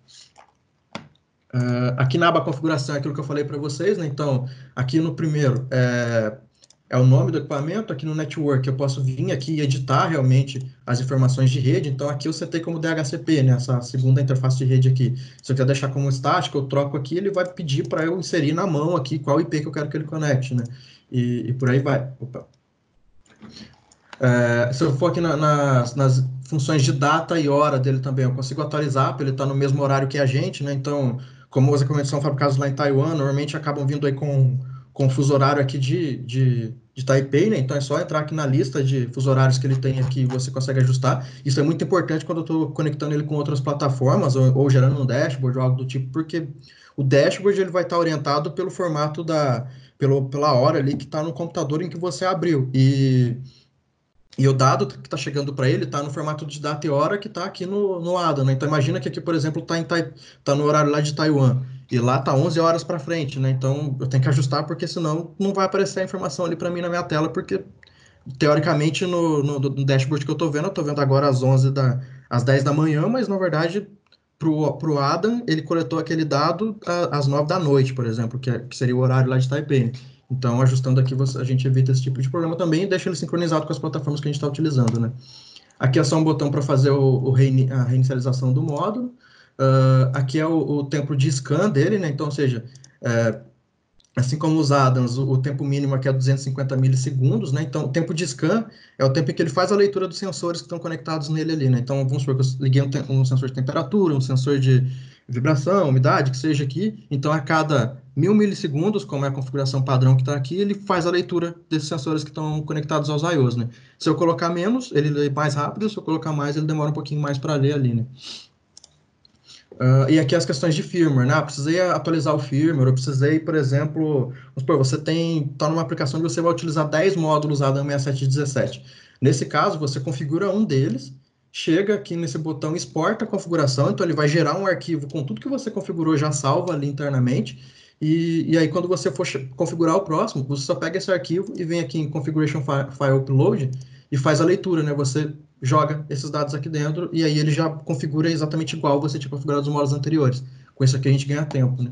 Aqui na aba configuração é aquilo que eu falei para vocês, né? Então, aqui no primeiro é o nome do equipamento, aqui no network eu posso vir aqui e editar realmente as informações de rede, então aqui eu setei como DHCP, né? Essa segunda interface de rede aqui. Se eu quer deixar como estático, eu troco aqui, ele vai pedir para eu inserir na mão aqui qual IP que eu quero que ele conecte, né? E por aí vai. Opa. Se eu for aqui nas funções de data e hora dele também, eu consigo atualizar para ele estar no mesmo horário que a gente, né? Então, como os equipamentos são fabricados lá em Taiwan, normalmente acabam vindo aí com com o fuso horário aqui de Taipei, né? Então é só entrar aqui na lista de fuso horários que ele tem aqui e você consegue ajustar. Isso é muito importante quando eu estou conectando ele com outras plataformas ou gerando um dashboard ou algo do tipo, porque o dashboard ele vai estar orientado pelo formato pela hora ali que está no computador em que você abriu. E o dado que está chegando para ele está no formato de data e hora que está aqui no ADA, né? Então imagina que aqui, por exemplo, tá no horário lá de Taiwan e lá tá 11 horas para frente, né? Então eu tenho que ajustar porque senão não vai aparecer a informação ali para mim na minha tela, porque teoricamente no dashboard que eu tô vendo agora às 10 da manhã, mas na verdade pro Adam ele coletou aquele dado às 9 da noite, por exemplo, que seria o horário lá de Taipei, né? Então, ajustando aqui, a gente evita esse tipo de problema também e deixa ele sincronizado com as plataformas que a gente está utilizando, né? Aqui é só um botão para fazer a reinicialização do módulo. Aqui é o tempo de scan dele, né? Então, ou seja, assim como os Adams, o tempo mínimo aqui é 250 milissegundos, né? Então, o tempo de scan é o tempo em que ele faz a leitura dos sensores que estão conectados nele ali, né? Então, vamos supor que eu liguei um sensor de temperatura, um sensor de vibração, umidade, que seja aqui. Então, a cada 1000 milissegundos, como é a configuração padrão que está aqui, ele faz a leitura desses sensores que estão conectados aos I/Os, né? Se eu colocar menos, ele lê mais rápido. Se eu colocar mais, ele demora um pouquinho mais para ler ali, né? E aqui as questões de firmware, né? Precisei atualizar o firmware, eu precisei, por exemplo, vamos supor, você está numa aplicação que você vai utilizar 10 módulos ADAM 6717. Nesse caso, você configura um deles, chega aqui nesse botão exporta a configuração, então ele vai gerar um arquivo com tudo que você configurou já salvo ali internamente, e aí quando você for configurar o próximo, você só pega esse arquivo e vem aqui em Configuration File Upload e faz a leitura, né? Você joga esses dados aqui dentro e aí ele já configura exatamente igual você tinha configurado os módulos anteriores. Com isso aqui a gente ganha tempo, né?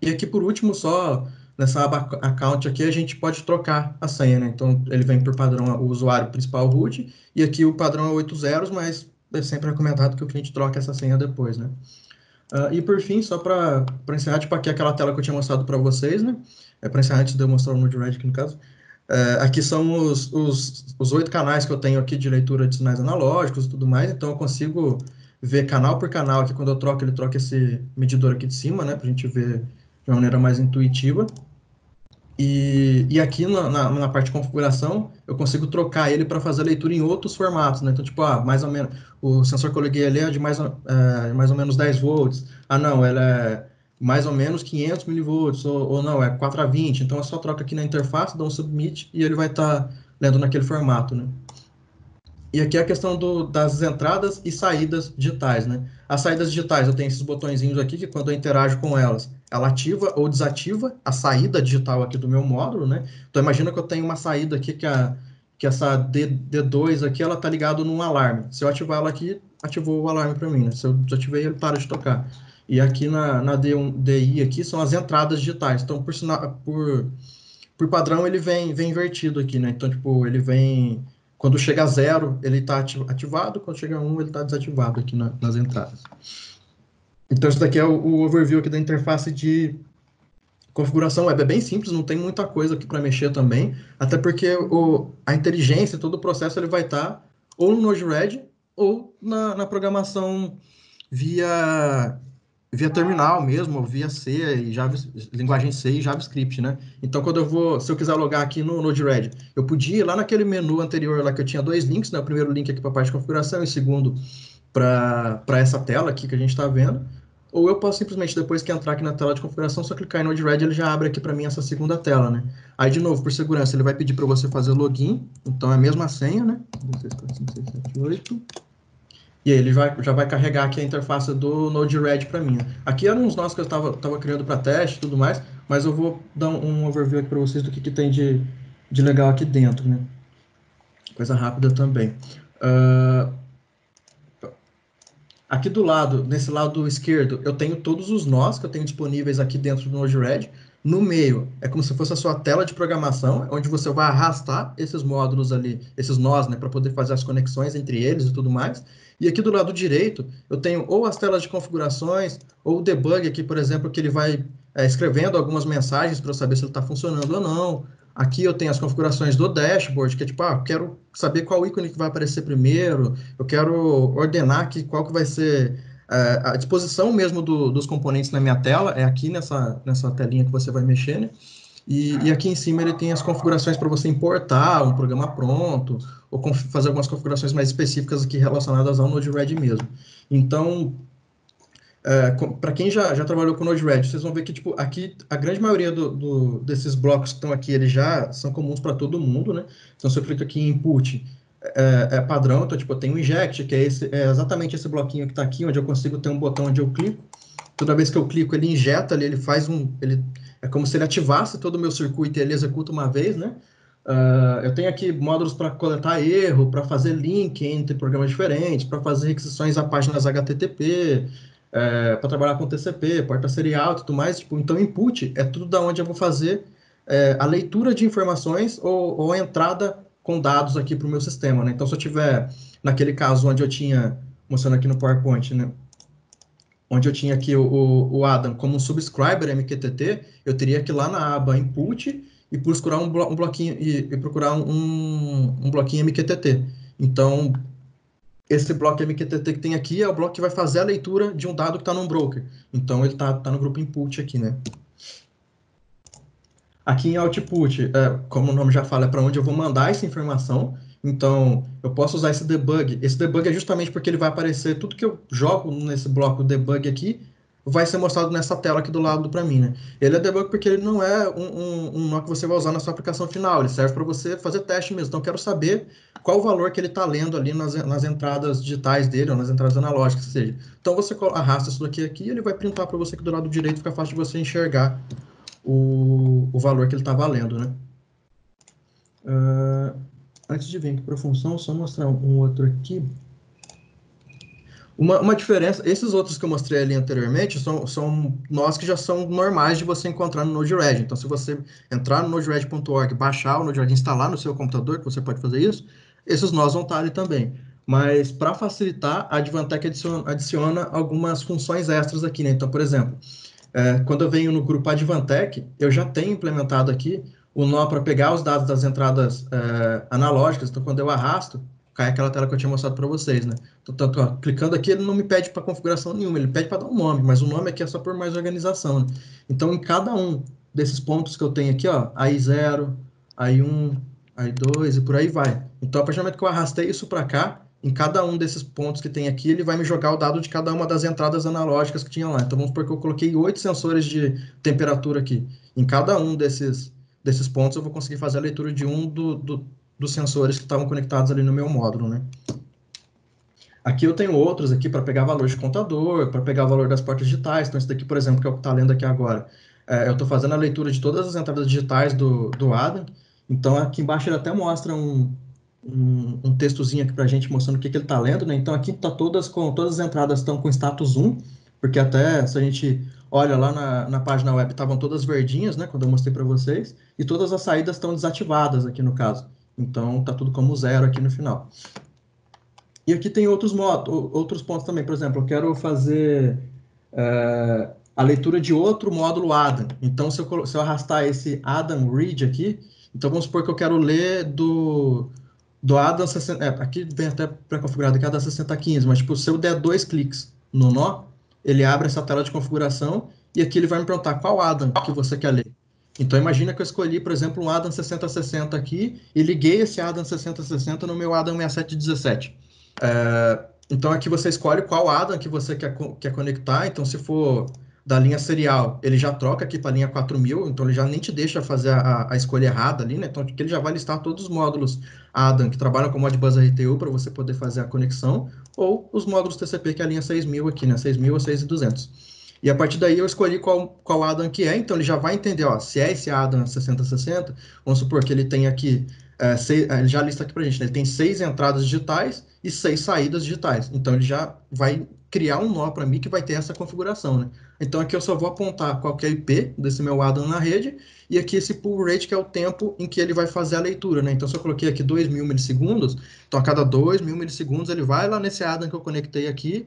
E aqui por último, só nessa aba account aqui, a gente pode trocar a senha, né? Então ele vem por padrão o usuário principal root e aqui o padrão é 8 zeros, mas é sempre recomendado que o cliente troque essa senha depois, né? E por fim, só para encerrar, tipo aqui aquela tela que eu tinha mostrado para vocês, né? Para encerrar antes de eu mostrar o Node-RED aqui no caso. Aqui são os 8 canais que eu tenho aqui de leitura de sinais analógicos e tudo mais, então eu consigo ver canal por canal aqui, quando eu troco, ele troca esse medidor aqui de cima, né, para a gente ver de uma maneira mais intuitiva. E aqui na parte de configuração, eu consigo trocar ele para fazer leitura em outros formatos, né? Então, tipo, mais ou menos, o sensor que eu liguei ali é de mais ou menos 10 volts. Não, ela é mais ou menos 500 milivolts, ou não, é 4 a 20. Então, eu só troco aqui na interface, dou um submit e ele vai estar lendo naquele formato, né? E aqui é a questão das entradas e saídas digitais, né? As saídas digitais, eu tenho esses botõezinhos aqui que quando eu interajo com elas, ela ativa ou desativa a saída digital aqui do meu módulo, né? Então imagina que eu tenho uma saída aqui que essa D2 aqui, ela tá ligada num alarme. Se eu ativar ela aqui, ativou o alarme para mim, né? Se eu desativei, ele para de tocar. E aqui na D1, DI aqui são as entradas digitais. Então, por padrão, ele vem invertido aqui, né? Então, tipo, ele vem... Quando chega a 0, ele está ativado. Quando chega a 1, ele está desativado aqui nas entradas. Então, isso daqui é o overview aqui da interface de configuração web. É bem simples, não tem muita coisa aqui para mexer também. Até porque a inteligência, todo o processo, ele vai estar ou no Node-RED ou na programação via terminal mesmo, ou via C e linguagem C e JavaScript, né? Então, se eu quiser logar aqui no Node-RED, eu podia ir lá naquele menu anterior lá que eu tinha 2 links, né? O primeiro link aqui para a parte de configuração e o segundo para essa tela aqui que a gente está vendo. Ou eu posso simplesmente, depois que entrar aqui na tela de configuração, só clicar em Node-RED, ele já abre aqui para mim essa segunda tela, né? Aí, de novo, por segurança, ele vai pedir para você fazer login, então é a mesma senha, né? 1, 2, 3, 4, 5, 6, 7, 8... E aí ele já vai carregar aqui a interface do Node-RED para mim. Aqui eram uns nós que eu estava criando para teste e tudo mais, mas eu vou dar um overview aqui para vocês do que tem de legal aqui dentro, né? Coisa rápida também. Aqui do lado, nesse lado esquerdo, eu tenho todos os nós que eu tenho disponíveis aqui dentro do Node-RED. No meio, é como se fosse a sua tela de programação, onde você vai arrastar esses módulos ali, esses nós, né, para poder fazer as conexões entre eles e tudo mais. E aqui do lado direito, eu tenho ou as telas de configurações, ou o debug aqui, por exemplo, que ele vai escrevendo algumas mensagens para eu saber se ele está funcionando ou não. Aqui eu tenho as configurações do dashboard, que é tipo, quero saber qual ícone que vai aparecer primeiro, eu quero ordenar aqui qual que vai ser a disposição mesmo dos componentes na minha tela, é aqui nessa telinha que você vai mexer, né? E aqui em cima ele tem as configurações para você importar um programa pronto, ou fazer algumas configurações mais específicas aqui relacionadas ao Node-RED mesmo. Então, para quem já trabalhou com Node-RED, vocês vão ver que tipo, aqui a grande maioria desses blocos que estão aqui, eles já são comuns para todo mundo, né? Então, se eu clico aqui em Input, é padrão, então tipo, eu tenho o Inject, que é exatamente esse bloquinho que está aqui, onde eu consigo ter um botão onde eu clico. Toda vez que eu clico, ele injeta ali, ele faz é como se ele ativasse todo o meu circuito e ele executa uma vez, né? Eu tenho aqui módulos para coletar erro, para fazer link entre programas diferentes, para fazer requisições a páginas HTTP, para trabalhar com TCP, porta serial e tudo mais. Tipo, então, input é tudo da onde eu vou fazer a leitura de informações ou a entrada com dados aqui para o meu sistema, né? Então, se eu tiver, naquele caso onde eu tinha, mostrando aqui no PowerPoint, né? Onde eu tinha aqui o Adam como um subscriber MQTT, eu teria que ir lá na aba Input e procurar um bloquinho e procurar um bloquinho MQTT. Então, esse bloco MQTT que tem aqui é o bloco que vai fazer a leitura de um dado que está num broker. Então, ele tá no grupo Input aqui, né? Aqui em Output, como o nome já fala, é para onde eu vou mandar essa informação. Então, eu posso usar esse debug. Esse debug é justamente porque ele vai aparecer, tudo que eu jogo nesse bloco debug aqui, vai ser mostrado nessa tela aqui do lado para mim, né? Ele é debug porque ele não é um nó que você vai usar na sua aplicação final, ele serve para você fazer teste mesmo. Então, eu quero saber qual o valor que ele está lendo ali nas entradas digitais dele, ou nas entradas analógicas, que seja. Então, você arrasta isso daqui aqui, ele vai printar para você aqui do lado direito, fica fácil de você enxergar o valor que ele está valendo, né? Antes de vir aqui para a função, só mostrar um outro aqui. Uma diferença, esses outros que eu mostrei ali anteriormente são nós que já são normais de você encontrar no Node-RED. Então, se você entrar no node-red.org, baixar o Node-RED, instalar no seu computador, que você pode fazer isso, esses nós vão estar ali também. Mas, para facilitar, a Advantech adiciona algumas funções extras aqui, né? Então, por exemplo, quando eu venho no grupo Advantech, eu já tenho implementado aqui o nó para pegar os dados das entradas analógicas. Então, quando eu arrasto, cai aquela tela que eu tinha mostrado para vocês, né? Então, tanto, ó, clicando aqui, ele não me pede para configuração nenhuma, ele pede para dar um nome, mas o nome aqui é só por mais organização, né? Então, em cada um desses pontos que eu tenho aqui, ó, aí 0, aí 1, aí 2 e por aí vai. Então, a partir do momento que eu arrastei isso para cá, em cada um desses pontos que tem aqui, ele vai me jogar o dado de cada uma das entradas analógicas que tinha lá. Então, vamos supor que eu coloquei 8 sensores de temperatura aqui. Em cada um desses pontos, eu vou conseguir fazer a leitura de um dos sensores que estavam conectados ali no meu módulo, né? Aqui eu tenho outros aqui para pegar valor de contador, para pegar o valor das portas digitais. Então, esse daqui, por exemplo, que é o que está lendo aqui agora. Eu estou fazendo a leitura de todas as entradas digitais do Adam. Então, aqui embaixo ele até mostra um textozinho aqui para a gente mostrando o que ele está lendo, né? Então, aqui tá todas as entradas estão com status 1, porque até se a gente olha lá na página web, estavam todas verdinhas, né? Quando eu mostrei para vocês. E todas as saídas estão desativadas aqui no caso. Então, tá tudo como 0 aqui no final. E aqui tem outros pontos também. Por exemplo, eu quero fazer a leitura de outro módulo Adam. Então, se eu arrastar esse Adam Read aqui, então vamos supor que eu quero ler do Adam 60. Aqui vem até pré-configurado aqui Adam 6015, mas tipo, se eu der 2 cliques no nó, ele abre essa tela de configuração e aqui ele vai me perguntar qual Adam que você quer ler. Então, imagina que eu escolhi, por exemplo, um Adam 6060 aqui e liguei esse Adam 6060 no meu Adam 6717. Então, aqui você escolhe qual Adam que você quer conectar. Então, se for da linha serial, ele já troca aqui para a linha 4000, então ele já nem te deixa fazer a escolha errada ali, né? Então, aqui ele já vai listar todos os módulos Adam que trabalham com Modbus RTU para você poder fazer a conexão, ou os módulos TCP, que é a linha 6000 aqui, né? 6000 ou 6200. E a partir daí eu escolhi qual Adam que é, então ele já vai entender, ó, se é esse Adam 6060, vamos supor que ele tem aqui, ele já lista aqui pra gente, né? Ele tem 6 entradas digitais e 6 saídas digitais. Então ele já vai criar um nó para mim que vai ter essa configuração, né? Então aqui eu só vou apontar qual que é a IP desse meu Adam na rede, e aqui esse pull rate, que é o tempo em que ele vai fazer a leitura, né? Então se eu coloquei aqui 2.000 milissegundos, então a cada 2.000 milissegundos ele vai lá nesse Adam que eu conectei aqui,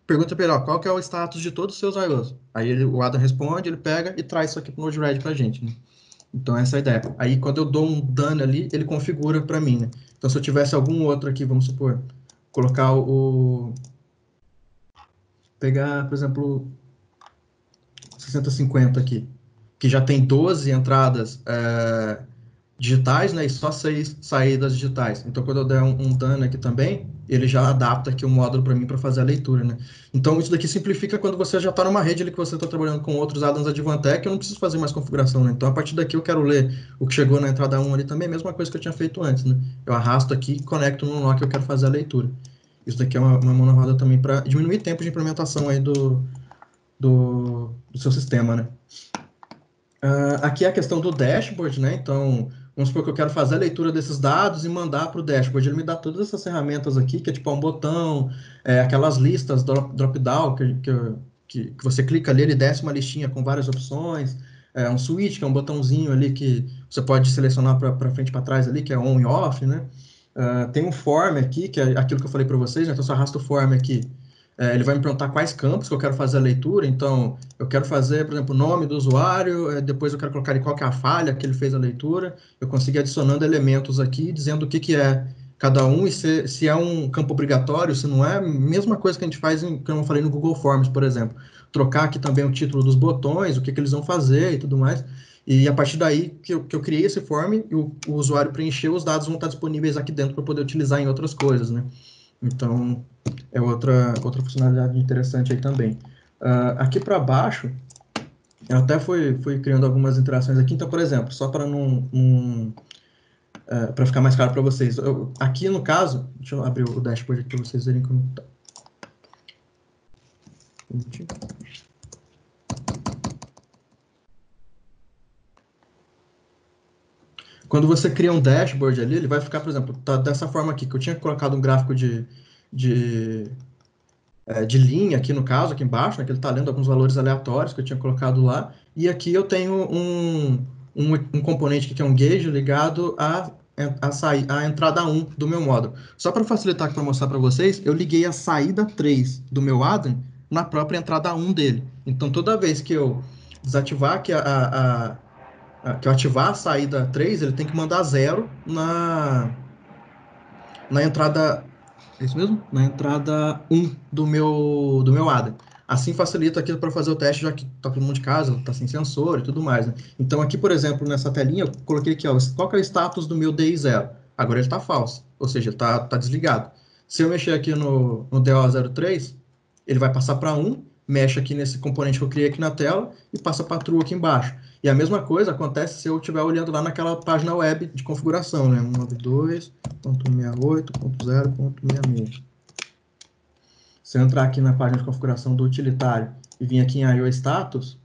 pergunta para ele, ó, qual que é o status de todos os seus IOs. Aí o Adam responde, ele pega e traz isso aqui para o Node-RED para a gente, né? Então, essa é a ideia. Aí, quando eu dou um done ali, ele configura para mim, né? Então, se eu tivesse algum outro aqui, vamos supor, colocar pegar, por exemplo, 6050 aqui. que já tem 12 entradas digitais, né, e só 6 saídas digitais. Então, quando eu der um done aqui também, ele já adapta aqui o módulo para mim para fazer a leitura, né? Então, isso daqui simplifica quando você já está numa rede ali que você está trabalhando com outros addons Advantech, eu não preciso fazer mais configuração, né? Então, a partir daqui eu quero ler o que chegou na entrada 1 ali também, a mesma coisa que eu tinha feito antes, né? Eu arrasto aqui e conecto no nó que eu quero fazer a leitura. Isso daqui é uma mão na roda também para diminuir o tempo de implementação aí do seu sistema, né? Aqui é a questão do dashboard, né? Então, vamos supor que eu quero fazer a leitura desses dados e mandar para o dashboard. Ele me dá todas essas ferramentas aqui, que é tipo um botão, aquelas listas drop-down que você clica ali, ele desce uma listinha com várias opções, um switch, que é um botãozinho ali que você pode selecionar para frente e para trás ali, que é on e off, né? Tem um form aqui, que é aquilo que eu falei para vocês, né? Então, se eu arrasto o form aqui, ele vai me perguntar quais campos que eu quero fazer a leitura. Então, eu quero fazer, por exemplo, o nome do usuário, depois eu quero colocar ali qual que é a falha que ele fez a leitura. Eu consigo ir adicionando elementos aqui, dizendo o que é cada um, e se é um campo obrigatório, se não é, mesma coisa que a gente faz, como eu falei no Google Forms, por exemplo. Trocar aqui também o título dos botões, o que eles vão fazer e tudo mais. E a partir daí que eu criei esse form, e o usuário preencheu, os dados vão estar disponíveis aqui dentro para poder utilizar em outras coisas, né? Então, é outra funcionalidade interessante aí também. Aqui para baixo, eu até fui criando algumas interações aqui. Então, por exemplo, só para para ficar mais claro para vocês, aqui no caso, deixa eu abrir o dashboard aqui para vocês verem como está. Quando você cria um dashboard ali, ele vai ficar, por exemplo, tá dessa forma aqui, que eu tinha colocado um gráfico de linha aqui no caso, aqui embaixo, né, que ele está lendo alguns valores aleatórios que eu tinha colocado lá, e aqui eu tenho um componente aqui que é um gauge ligado à entrada 1 do meu módulo. Só para facilitar aqui para mostrar para vocês, eu liguei a saída 3 do meu addon na própria entrada 1 dele. Então, toda vez que eu desativar aqui que eu ativar a saída 3, ele tem que mandar 0 na entrada. É isso mesmo? Na entrada 1 do meu addon. Assim facilita aqui para fazer o teste, já que está todo mundo de casa, está sem sensor e tudo mais, né? Então, aqui, por exemplo, nessa telinha, eu coloquei aqui, ó, qual que é o status do meu DI 0? Agora ele está falso, ou seja, ele está desligado. Se eu mexer aqui no DO03, ele vai passar para 1, mexe aqui nesse componente que eu criei aqui na tela e passa para true aqui embaixo. E a mesma coisa acontece se eu estiver olhando lá naquela página web de configuração, né? 192.68.0.66. Se eu entrar aqui na página de configuração do utilitário e vir aqui em I/O Status,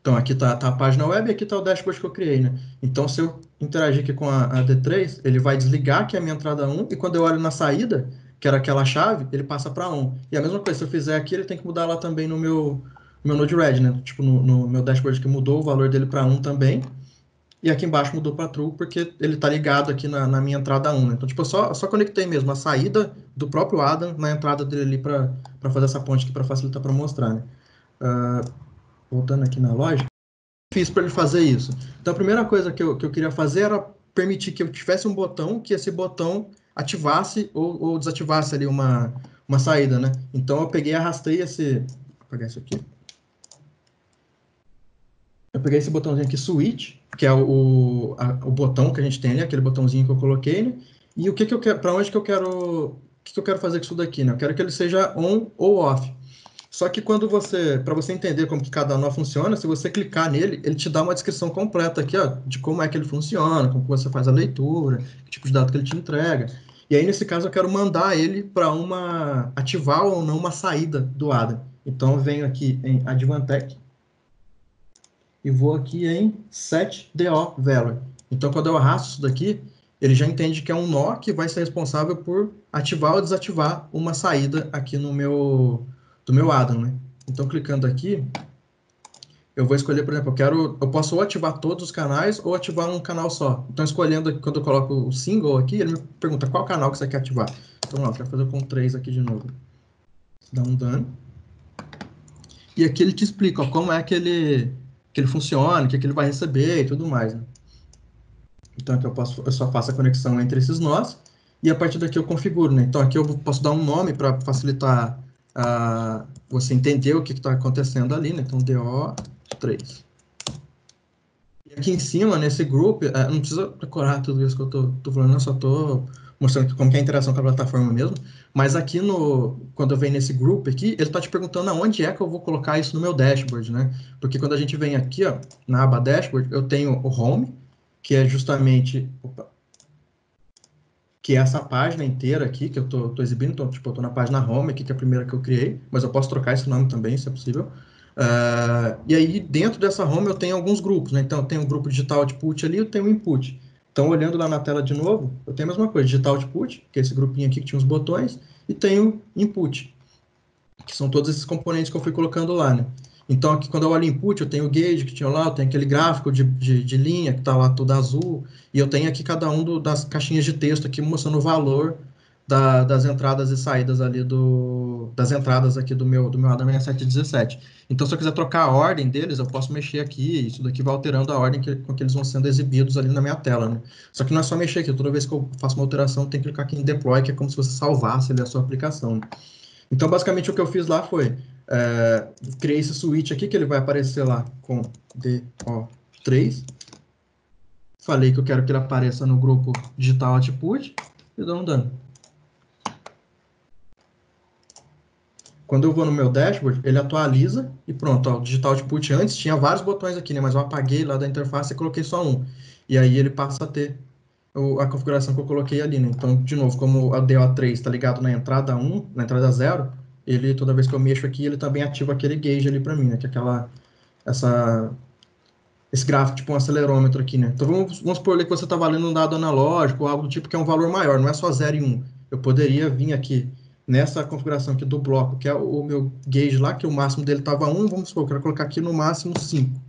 então aqui está a página web e aqui está o dashboard que eu criei, né? Então, se eu interagir aqui com a D3, ele vai desligar aqui a minha entrada 1 e quando eu olho na saída, que era aquela chave, ele passa para 1. E a mesma coisa, se eu fizer aqui, ele tem que mudar lá também no meu Node-RED, né? Tipo, no meu dashboard que mudou o valor dele para 1 também. E aqui embaixo mudou para true, porque ele está ligado aqui na minha entrada 1, né? Então, tipo, eu só conectei mesmo a saída do próprio addon na entrada dele ali para fazer essa ponte aqui, para facilitar para mostrar, né? Voltando aqui na loja, fiz para ele fazer isso. Então, a primeira coisa que eu queria fazer era permitir que eu tivesse um botão, que esse botão ativasse ou desativasse ali uma saída, né? Então, eu peguei e arrastei esse... Vou apagar isso aqui. Eu peguei esse botãozinho aqui, switch, que é o botão que a gente tem ali, aquele botãozinho que eu coloquei, né? E o que eu quero, para onde que eu quero, o que eu quero fazer com isso daqui, né? Eu quero que ele seja on ou off. Só que para você entender como que cada nó funciona, se você clicar nele, ele te dá uma descrição completa aqui, ó, de como é que ele funciona, como que você faz a leitura, que tipo de dado que ele te entrega. E aí, nesse caso, eu quero mandar ele para ativar ou não uma saída do addon. Então, eu venho aqui em Advantech, e vou aqui em setDoValue. Então, quando eu arrasto isso daqui, ele já entende que é um nó que vai ser responsável por ativar ou desativar uma saída aqui do meu addon, né? Então, clicando aqui, eu vou escolher, por exemplo, eu posso ou ativar todos os canais ou ativar um canal só. Então, escolhendo aqui, quando eu coloco o single aqui, ele me pergunta qual canal que você quer ativar. Então, eu quero fazer com 3 aqui de novo. Dá um done. E aqui ele te explica, ó, como é que ele funciona, o que ele vai receber e tudo mais, né? Então aqui eu só faço a conexão entre esses nós e a partir daqui eu configuro, né? Então aqui eu posso dar um nome para facilitar você entender o que está acontecendo ali, né? Então DO3. aqui em cima, nesse group, não precisa decorar tudo isso que eu tô falando, eu só tô mostrando como que é a interação com a plataforma mesmo. Mas aqui quando eu venho nesse group aqui, ele tá te perguntando aonde é que eu vou colocar isso no meu dashboard, né? Porque quando a gente vem aqui, ó, na aba dashboard, eu tenho o home, que é justamente, que é essa página inteira aqui que eu tô exibindo. Então, tipo, eu tô na página home aqui, que é a primeira que eu criei, mas eu posso trocar esse nome também, se é possível. E aí, dentro dessa home, eu tenho alguns grupos, né? Então, eu tenho o grupo digital output ali, eu tenho o input. Então, olhando lá na tela de novo, eu tenho a mesma coisa, digital output, que é esse grupinho aqui que tinha os botões, e tenho input, que são todos esses componentes que eu fui colocando lá, né? Então, aqui, quando eu olho input, eu tenho o gauge que tinha lá, eu tenho aquele gráfico de linha que está lá todo azul, e eu tenho aqui cada um das caixinhas de texto aqui mostrando o valor das entradas e saídas ali das entradas aqui do meu ADAM 717. Então, se eu quiser trocar a ordem deles, eu posso mexer aqui, isso daqui vai alterando a ordem com que eles vão sendo exibidos ali na minha tela, né? Só que não é só mexer aqui, toda vez que eu faço uma alteração, eu tenho que clicar aqui em Deploy, que é como se você salvasse ali a sua aplicação, né? Então, basicamente, o que eu fiz lá foi criei esse switch aqui, que ele vai aparecer lá com DO3. Falei que eu quero que ele apareça no grupo digital output e dou um dano. Quando eu vou no meu dashboard, ele atualiza e pronto, ó, o digital output antes tinha vários botões aqui, né? Mas eu apaguei lá da interface e coloquei só um. E aí ele passa a ter a configuração que eu coloquei ali, né? Então, de novo, como a DO3 está ligado na entrada 1, na entrada 0, ele, toda vez que eu mexo aqui, ele também ativa aquele gauge ali para mim, né? Que é esse gráfico, tipo um acelerômetro aqui, né? Então, vamos supor ali que você está valendo um dado analógico ou algo do tipo que é um valor maior, não é só 0 e 1. Eu poderia vir aqui nessa configuração aqui do bloco, que é o meu gauge lá, que o máximo dele estava 1, vamos supor, eu quero colocar aqui no máximo 5.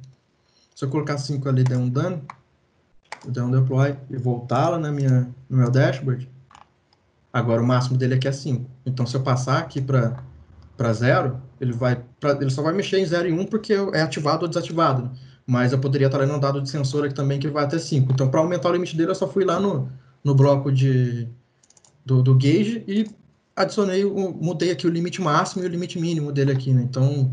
Se eu colocar 5 ali, der um dano, der um deploy e voltar lá no meu dashboard, agora o máximo dele aqui é 5. Então, se eu passar aqui para 0, ele só vai mexer em 0 e 1 porque é ativado ou desativado, né? Mas eu poderia estar lendo um dado de sensor aqui também que vai até 5. Então, para aumentar o limite dele, eu só fui lá no bloco do gauge e adicionei, mudei aqui o limite máximo e o limite mínimo dele aqui, né? Então,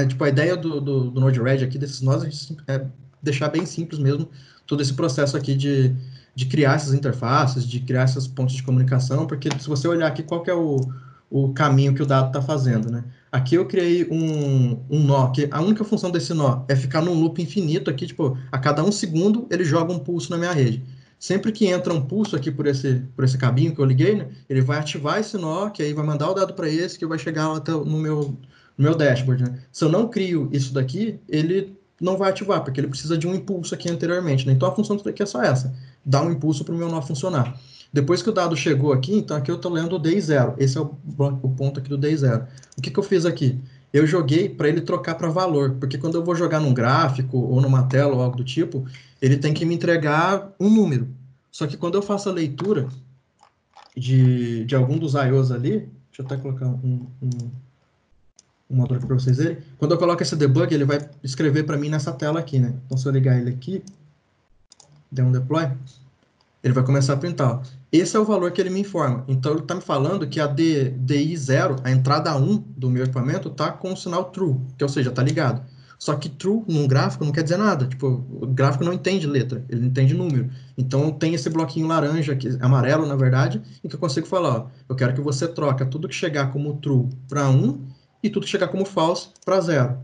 tipo, a ideia do Node-RED aqui, desses nós, é deixar bem simples mesmo todo esse processo aqui de criar essas interfaces, de criar esses pontos de comunicação, porque se você olhar aqui, qual que é o caminho que o dado está fazendo, né? Aqui eu criei um nó, que a única função desse nó é ficar num loop infinito aqui, tipo, a cada 1 segundo ele joga um pulso na minha rede. Sempre que entra um pulso aqui por esse cabinho que eu liguei, né, ele vai ativar esse nó, que aí vai mandar o dado para esse, que vai chegar até no meu dashboard, né? Se eu não crio isso daqui, ele não vai ativar, porque ele precisa de um impulso aqui anteriormente, né? Então a função disso daqui é só essa, dar um impulso para o meu nó funcionar. Depois que o dado chegou aqui, então aqui eu estou lendo o day0, esse é o ponto aqui do day0. O que eu fiz aqui? Eu joguei para ele trocar para valor, porque quando eu vou jogar num gráfico ou numa tela ou algo do tipo, ele tem que me entregar um número. Só que quando eu faço a leitura de algum dos IOs ali, deixa eu até colocar um módulo aqui para vocês verem. Quando eu coloco esse debug, ele vai escrever para mim nessa tela aqui, né? Então, se eu ligar ele aqui, der um deploy, ele vai começar a printar. Ó. Esse é o valor que ele me informa. Então, ele está me falando que a DI0, a entrada 1 do meu equipamento, está com o sinal true, que ou seja, está ligado. Só que true num gráfico não quer dizer nada. Tipo, o gráfico não entende letra, ele não entende número. Então, tem esse bloquinho laranja, aqui, amarelo, na verdade, em que eu consigo falar, ó, eu quero que você troca tudo que chegar como true para 1 e tudo que chegar como false para 0.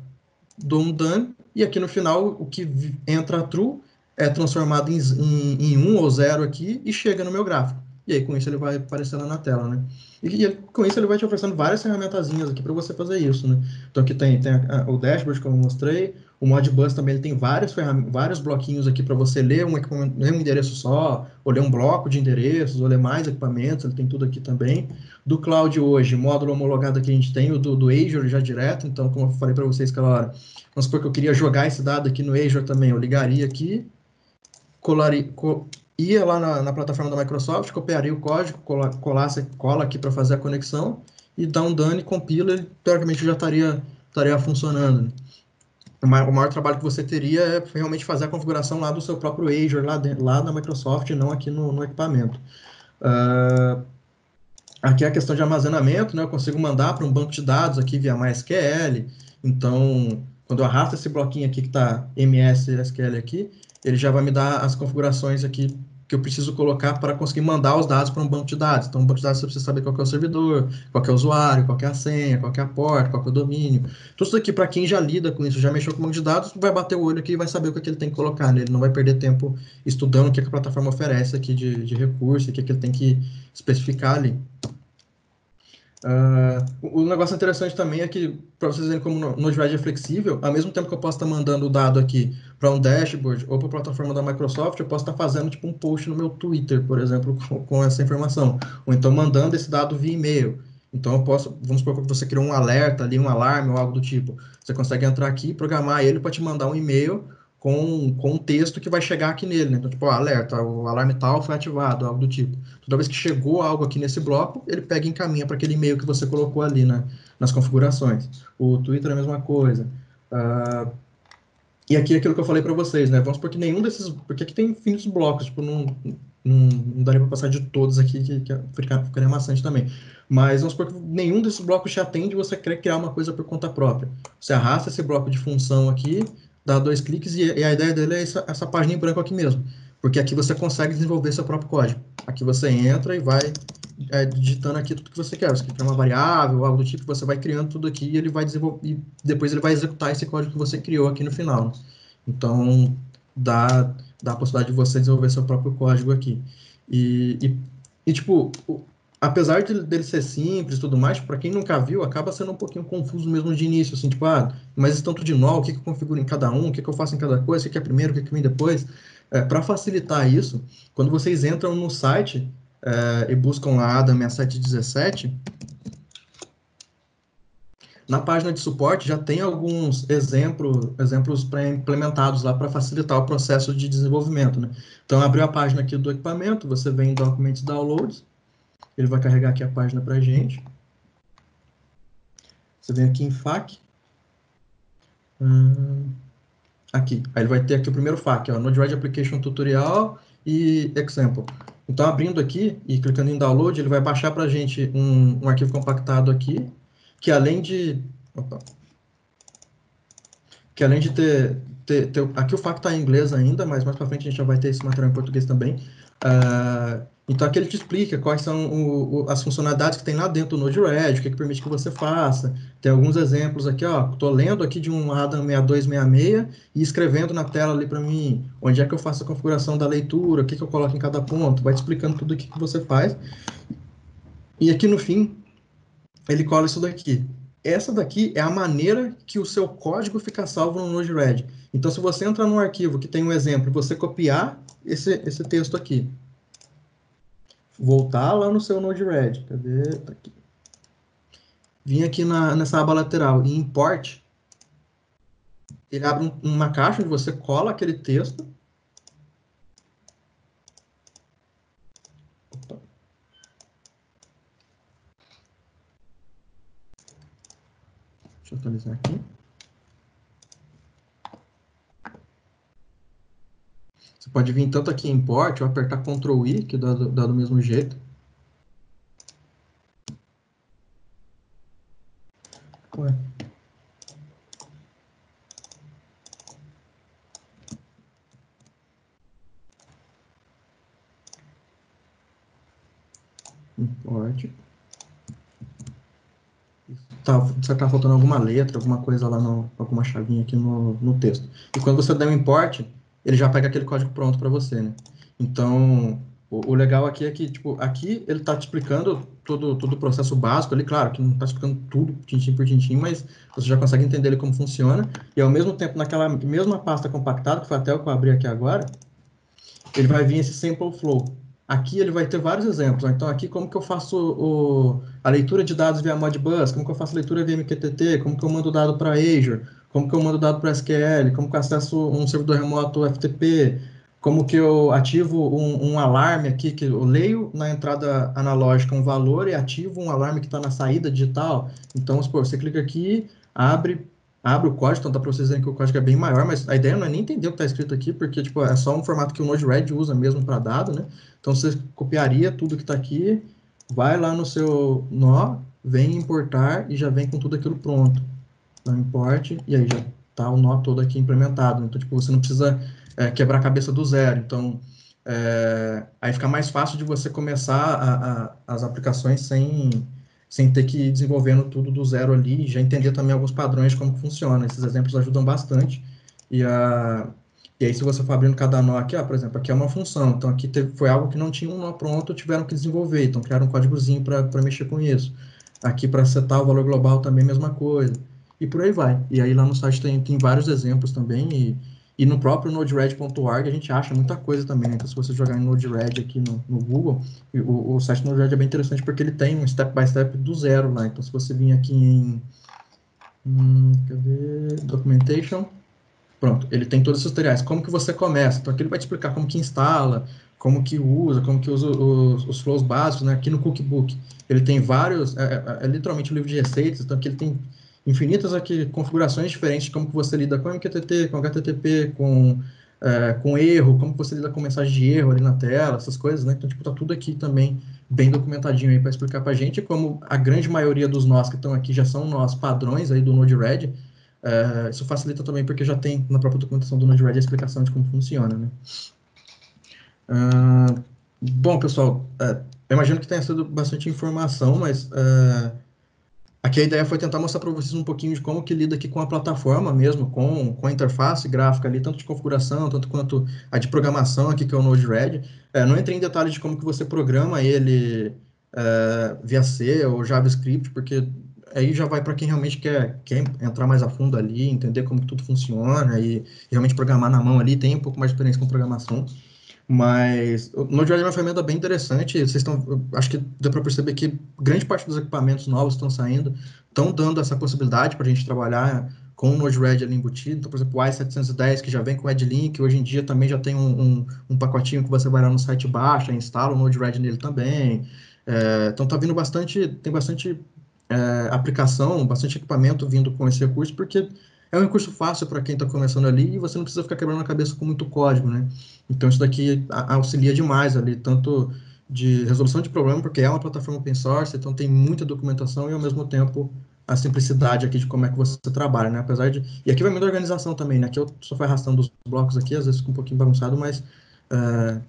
Dou um done, e aqui no final, o que entra true é transformado em 1 ou 0 aqui e chega no meu gráfico. E aí, com isso, ele vai aparecer lá na tela, né? E com isso, ele vai te oferecendo várias ferramentazinhas aqui para você fazer isso, né? Então, aqui tem o dashboard, como eu mostrei, o Modbus também ele tem vários bloquinhos aqui para você ler ler um endereço só, ou ler um bloco de endereços, ou ler mais equipamentos, ele tem tudo aqui também. Do Cloud hoje, módulo homologado que a gente tem, o do Azure já direto, então, como eu falei para vocês aquela hora, vamos supor que eu queria jogar esse dado aqui no Azure também, eu ligaria aqui, ia lá na plataforma da Microsoft, copiaria o código, cola aqui para fazer a conexão, e dá um done, compila, ele teoricamente já estaria funcionando. O maior trabalho que você teria é realmente fazer a configuração lá do seu próprio Azure, lá na Microsoft, e não aqui no equipamento. Aqui é a questão de armazenamento, né? Eu consigo mandar para um banco de dados aqui via MySQL. Então, Quando eu arrasto esse bloquinho aqui que está MS SQL aqui, ele já vai me dar as configurações aqui que eu preciso colocar para conseguir mandar os dados para um banco de dados. Então, um banco de dados você precisa saber qual que é o servidor, qual que é o usuário, qual que é a senha, qual que é a porta, qual que é o domínio. Tudo isso aqui, para quem já lida com isso, já mexeu com o banco de dados, vai bater o olho aqui e vai saber o que, é que ele tem que colocar, né? Ele não vai perder tempo estudando o que, é que a plataforma oferece aqui de recurso, o que, é que ele tem que especificar ali. O negócio interessante também é que, para vocês verem como o Node-RED é flexível, ao mesmo tempo que eu posso estar mandando o dado aqui para um dashboard ou para a plataforma da Microsoft, eu posso estar fazendo tipo um post no meu Twitter, por exemplo, com essa informação. Ou então mandando esse dado via e-mail. Então eu posso, vamos supor que você criou um alerta ali, um alarme ou algo do tipo. Você consegue entrar aqui e programar ele para te mandar um e-mail com um texto que vai chegar aqui nele, né? Então, tipo, alerta, o alarme tal foi ativado, algo do tipo. Toda vez que chegou algo aqui nesse bloco, ele pega e encaminha para aquele e-mail que você colocou ali nas configurações. O Twitter é a mesma coisa. E aqui é aquilo que eu falei para vocês, né? Vamos supor que nenhum desses. Porque aqui tem infinitos blocos, tipo, não daria para passar de todos aqui, que ficaria maçante também. Mas vamos supor que nenhum desses blocos te atende e você quer criar uma coisa por conta própria. Você arrasta esse bloco de função aqui, dá 2 cliques e a ideia dele é essa página em branco aqui mesmo. Porque aqui você consegue desenvolver seu próprio código. Aqui você entra e vai digitando aqui tudo que você quer. Você quer criar uma variável, algo do tipo, você vai criando tudo aqui e ele vai desenvolver, e depois ele vai executar esse código que você criou aqui no final, né? Então, dá a possibilidade de você desenvolver seu próprio código aqui. Tipo, apesar dele ser simples e tudo mais, para quem nunca viu, acaba sendo um pouquinho confuso mesmo de início, assim, tipo, mas esse tanto de nó, o que eu configuro em cada um, o que eu faço em cada coisa, o que é primeiro, o que vem depois. Para facilitar isso, quando vocês entram no site e buscam lá Adam 6717, na página de suporte já tem alguns exemplos pré-implementados lá para facilitar o processo de desenvolvimento, né? Então, abriu a página aqui do equipamento, você vem em Documents Downloads, ele vai carregar aqui a página para a gente. Você vem aqui em FAQ. Aqui. Aí ele vai ter aqui o primeiro FAQ, ó, Node-RED Application Tutorial e Example. Então, abrindo aqui e clicando em Download, ele vai baixar para a gente um arquivo compactado aqui, que além de... Opa, que além de aqui o FAQ está em inglês ainda, mas mais para frente a gente já vai ter esse material em português também. Então aqui ele te explica quais são as funcionalidades que tem lá dentro do Node-RED, o que permite que você faça. Tem alguns exemplos aqui, ó. Estou lendo aqui de um Adam 6266 e escrevendo na tela ali para mim onde é que eu faço a configuração da leitura, o que eu coloco em cada ponto, vai te explicando tudo o que você faz. E aqui no fim, ele cola isso daqui. Essa daqui é a maneira que o seu código fica salvo no Node-RED. Então, se você entrar num arquivo que tem um exemplo, você copiar esse texto aqui, voltar lá no seu Node-RED, cadê? Tá aqui. Vim aqui nessa aba lateral e import, ele abre uma caixa onde você cola aquele texto. Opa. Deixa eu atualizar aqui. Você pode vir tanto aqui em import ou apertar Ctrl I, que dá do mesmo jeito. Ué. Import. Tá faltando alguma letra, alguma coisa lá, alguma chavinha aqui no texto. E quando você der um import, ele já pega aquele código pronto para você, né? Então, o legal aqui é que, tipo, aqui ele tá te explicando todo o processo básico ali, claro, que não tá explicando tudo, tintim por tintim, mas você já consegue entender ele como funciona. E ao mesmo tempo, naquela mesma pasta compactada, que foi até o que eu abri aqui agora, ele vai vir esse sample flow. Aqui ele vai ter vários exemplos. Então, aqui como que eu faço a leitura de dados via Modbus, como que eu faço a leitura via MQTT, como que eu mando dado para Azure, como que eu mando dado para SQL, como que eu acesso um servidor remoto FTP, como que eu ativo um alarme aqui, que eu leio na entrada analógica um valor e ativo um alarme que está na saída digital. Então, você clica aqui, abre o código, então dá para vocês verem que o código é bem maior, mas a ideia não é nem entender o que está escrito aqui, porque tipo, é só um formato que o Node-RED usa mesmo para dado, né? Então você copiaria tudo que está aqui, vai lá no seu nó, vem importar e já vem com tudo aquilo pronto. Então, importe, e aí tá o nó todo aqui implementado. Então, tipo, você não precisa quebrar a cabeça do zero. Então, aí fica mais fácil de você começar as aplicações sem ter que ir desenvolvendo tudo do zero ali, e já entender também alguns padrões de como que funciona. Esses exemplos ajudam bastante. E, e aí, se você for abrindo cada nó aqui, por exemplo, aqui é uma função. Então, aqui foi algo que não tinha um nó pronto, tiveram que desenvolver. Então, criaram um códigozinho para mexer com isso. Aqui, para setar o valor global, também mesma coisa. E por aí vai. E aí, lá no site tem vários exemplos também. E no próprio node-red.org a gente acha muita coisa também, né? Então, se você jogar em Node-RED aqui no Google, o site do Node-RED é bem interessante porque ele tem um step-by-step do zero lá. Então, se você vir aqui em... cadê? Documentation. Pronto, ele tem todos esses tutoriais. Como que você começa? Então, aqui ele vai te explicar como que instala, como que usa os flows básicos, né? Aqui no Cookbook, ele tem vários, é literalmente um livro de receitas, então aqui ele tem infinitas aqui configurações diferentes de como que você lida com MQTT, com HTTP, com erro, como que você lida com mensagem de erro ali na tela, essas coisas, né? Então, tipo, tá tudo aqui também bem documentadinho aí para explicar para a gente, como a grande maioria dos nós que estão aqui já são nós padrões aí do Node-RED. Isso facilita também porque já tem na própria documentação do Node-RED a explicação de como funciona, né? Bom, pessoal, eu imagino que tenha sido bastante informação, mas aqui a ideia foi tentar mostrar para vocês um pouquinho de como que lida aqui com a plataforma mesmo, com a interface gráfica ali, tanto de configuração, tanto quanto a de programação aqui, que é o Node-RED. Não entrei em detalhes de como que você programa ele via C ou JavaScript, porque aí já vai para quem realmente quer entrar mais a fundo ali, entender como que tudo funciona e realmente programar na mão ali, tem um pouco mais de experiência com programação. Mas o Node-RED é uma ferramenta bem interessante. Acho que dá para perceber que grande parte dos equipamentos novos estão saindo, estão dando essa possibilidade para a gente trabalhar com o Node-RED ali embutido. Então, por exemplo, o i710, que já vem com o Edlink, hoje em dia também já tem um pacotinho que você vai lá no site, baixa, instala o Node-RED nele também. Então, tem bastante aplicação, bastante equipamento vindo com esse recurso, porque é um recurso fácil para quem está começando ali e você não precisa ficar quebrando a cabeça com muito código, né? Então, isso daqui auxilia demais ali, tanto de resolução de problema, porque é uma plataforma open source, então tem muita documentação e, ao mesmo tempo, a simplicidade aqui de como é que você trabalha, né? Apesar de... E aqui vai muita organização também, né? Aqui eu só fui arrastando os blocos aqui, às vezes fica um pouquinho bagunçado, mas é,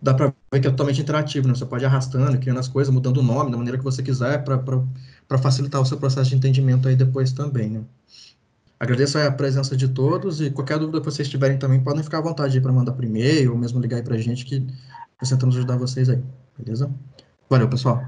dá para ver que é totalmente interativo, né? Você pode ir arrastando, criando as coisas, mudando o nome da maneira que você quiser, para facilitar o seu processo de entendimento aí depois também, né? Agradeço a presença de todos e qualquer dúvida que vocês tiverem também, podem ficar à vontade para mandar por e-mail ou mesmo ligar aí para a gente que nós tentamos ajudar vocês aí, beleza? Valeu, pessoal.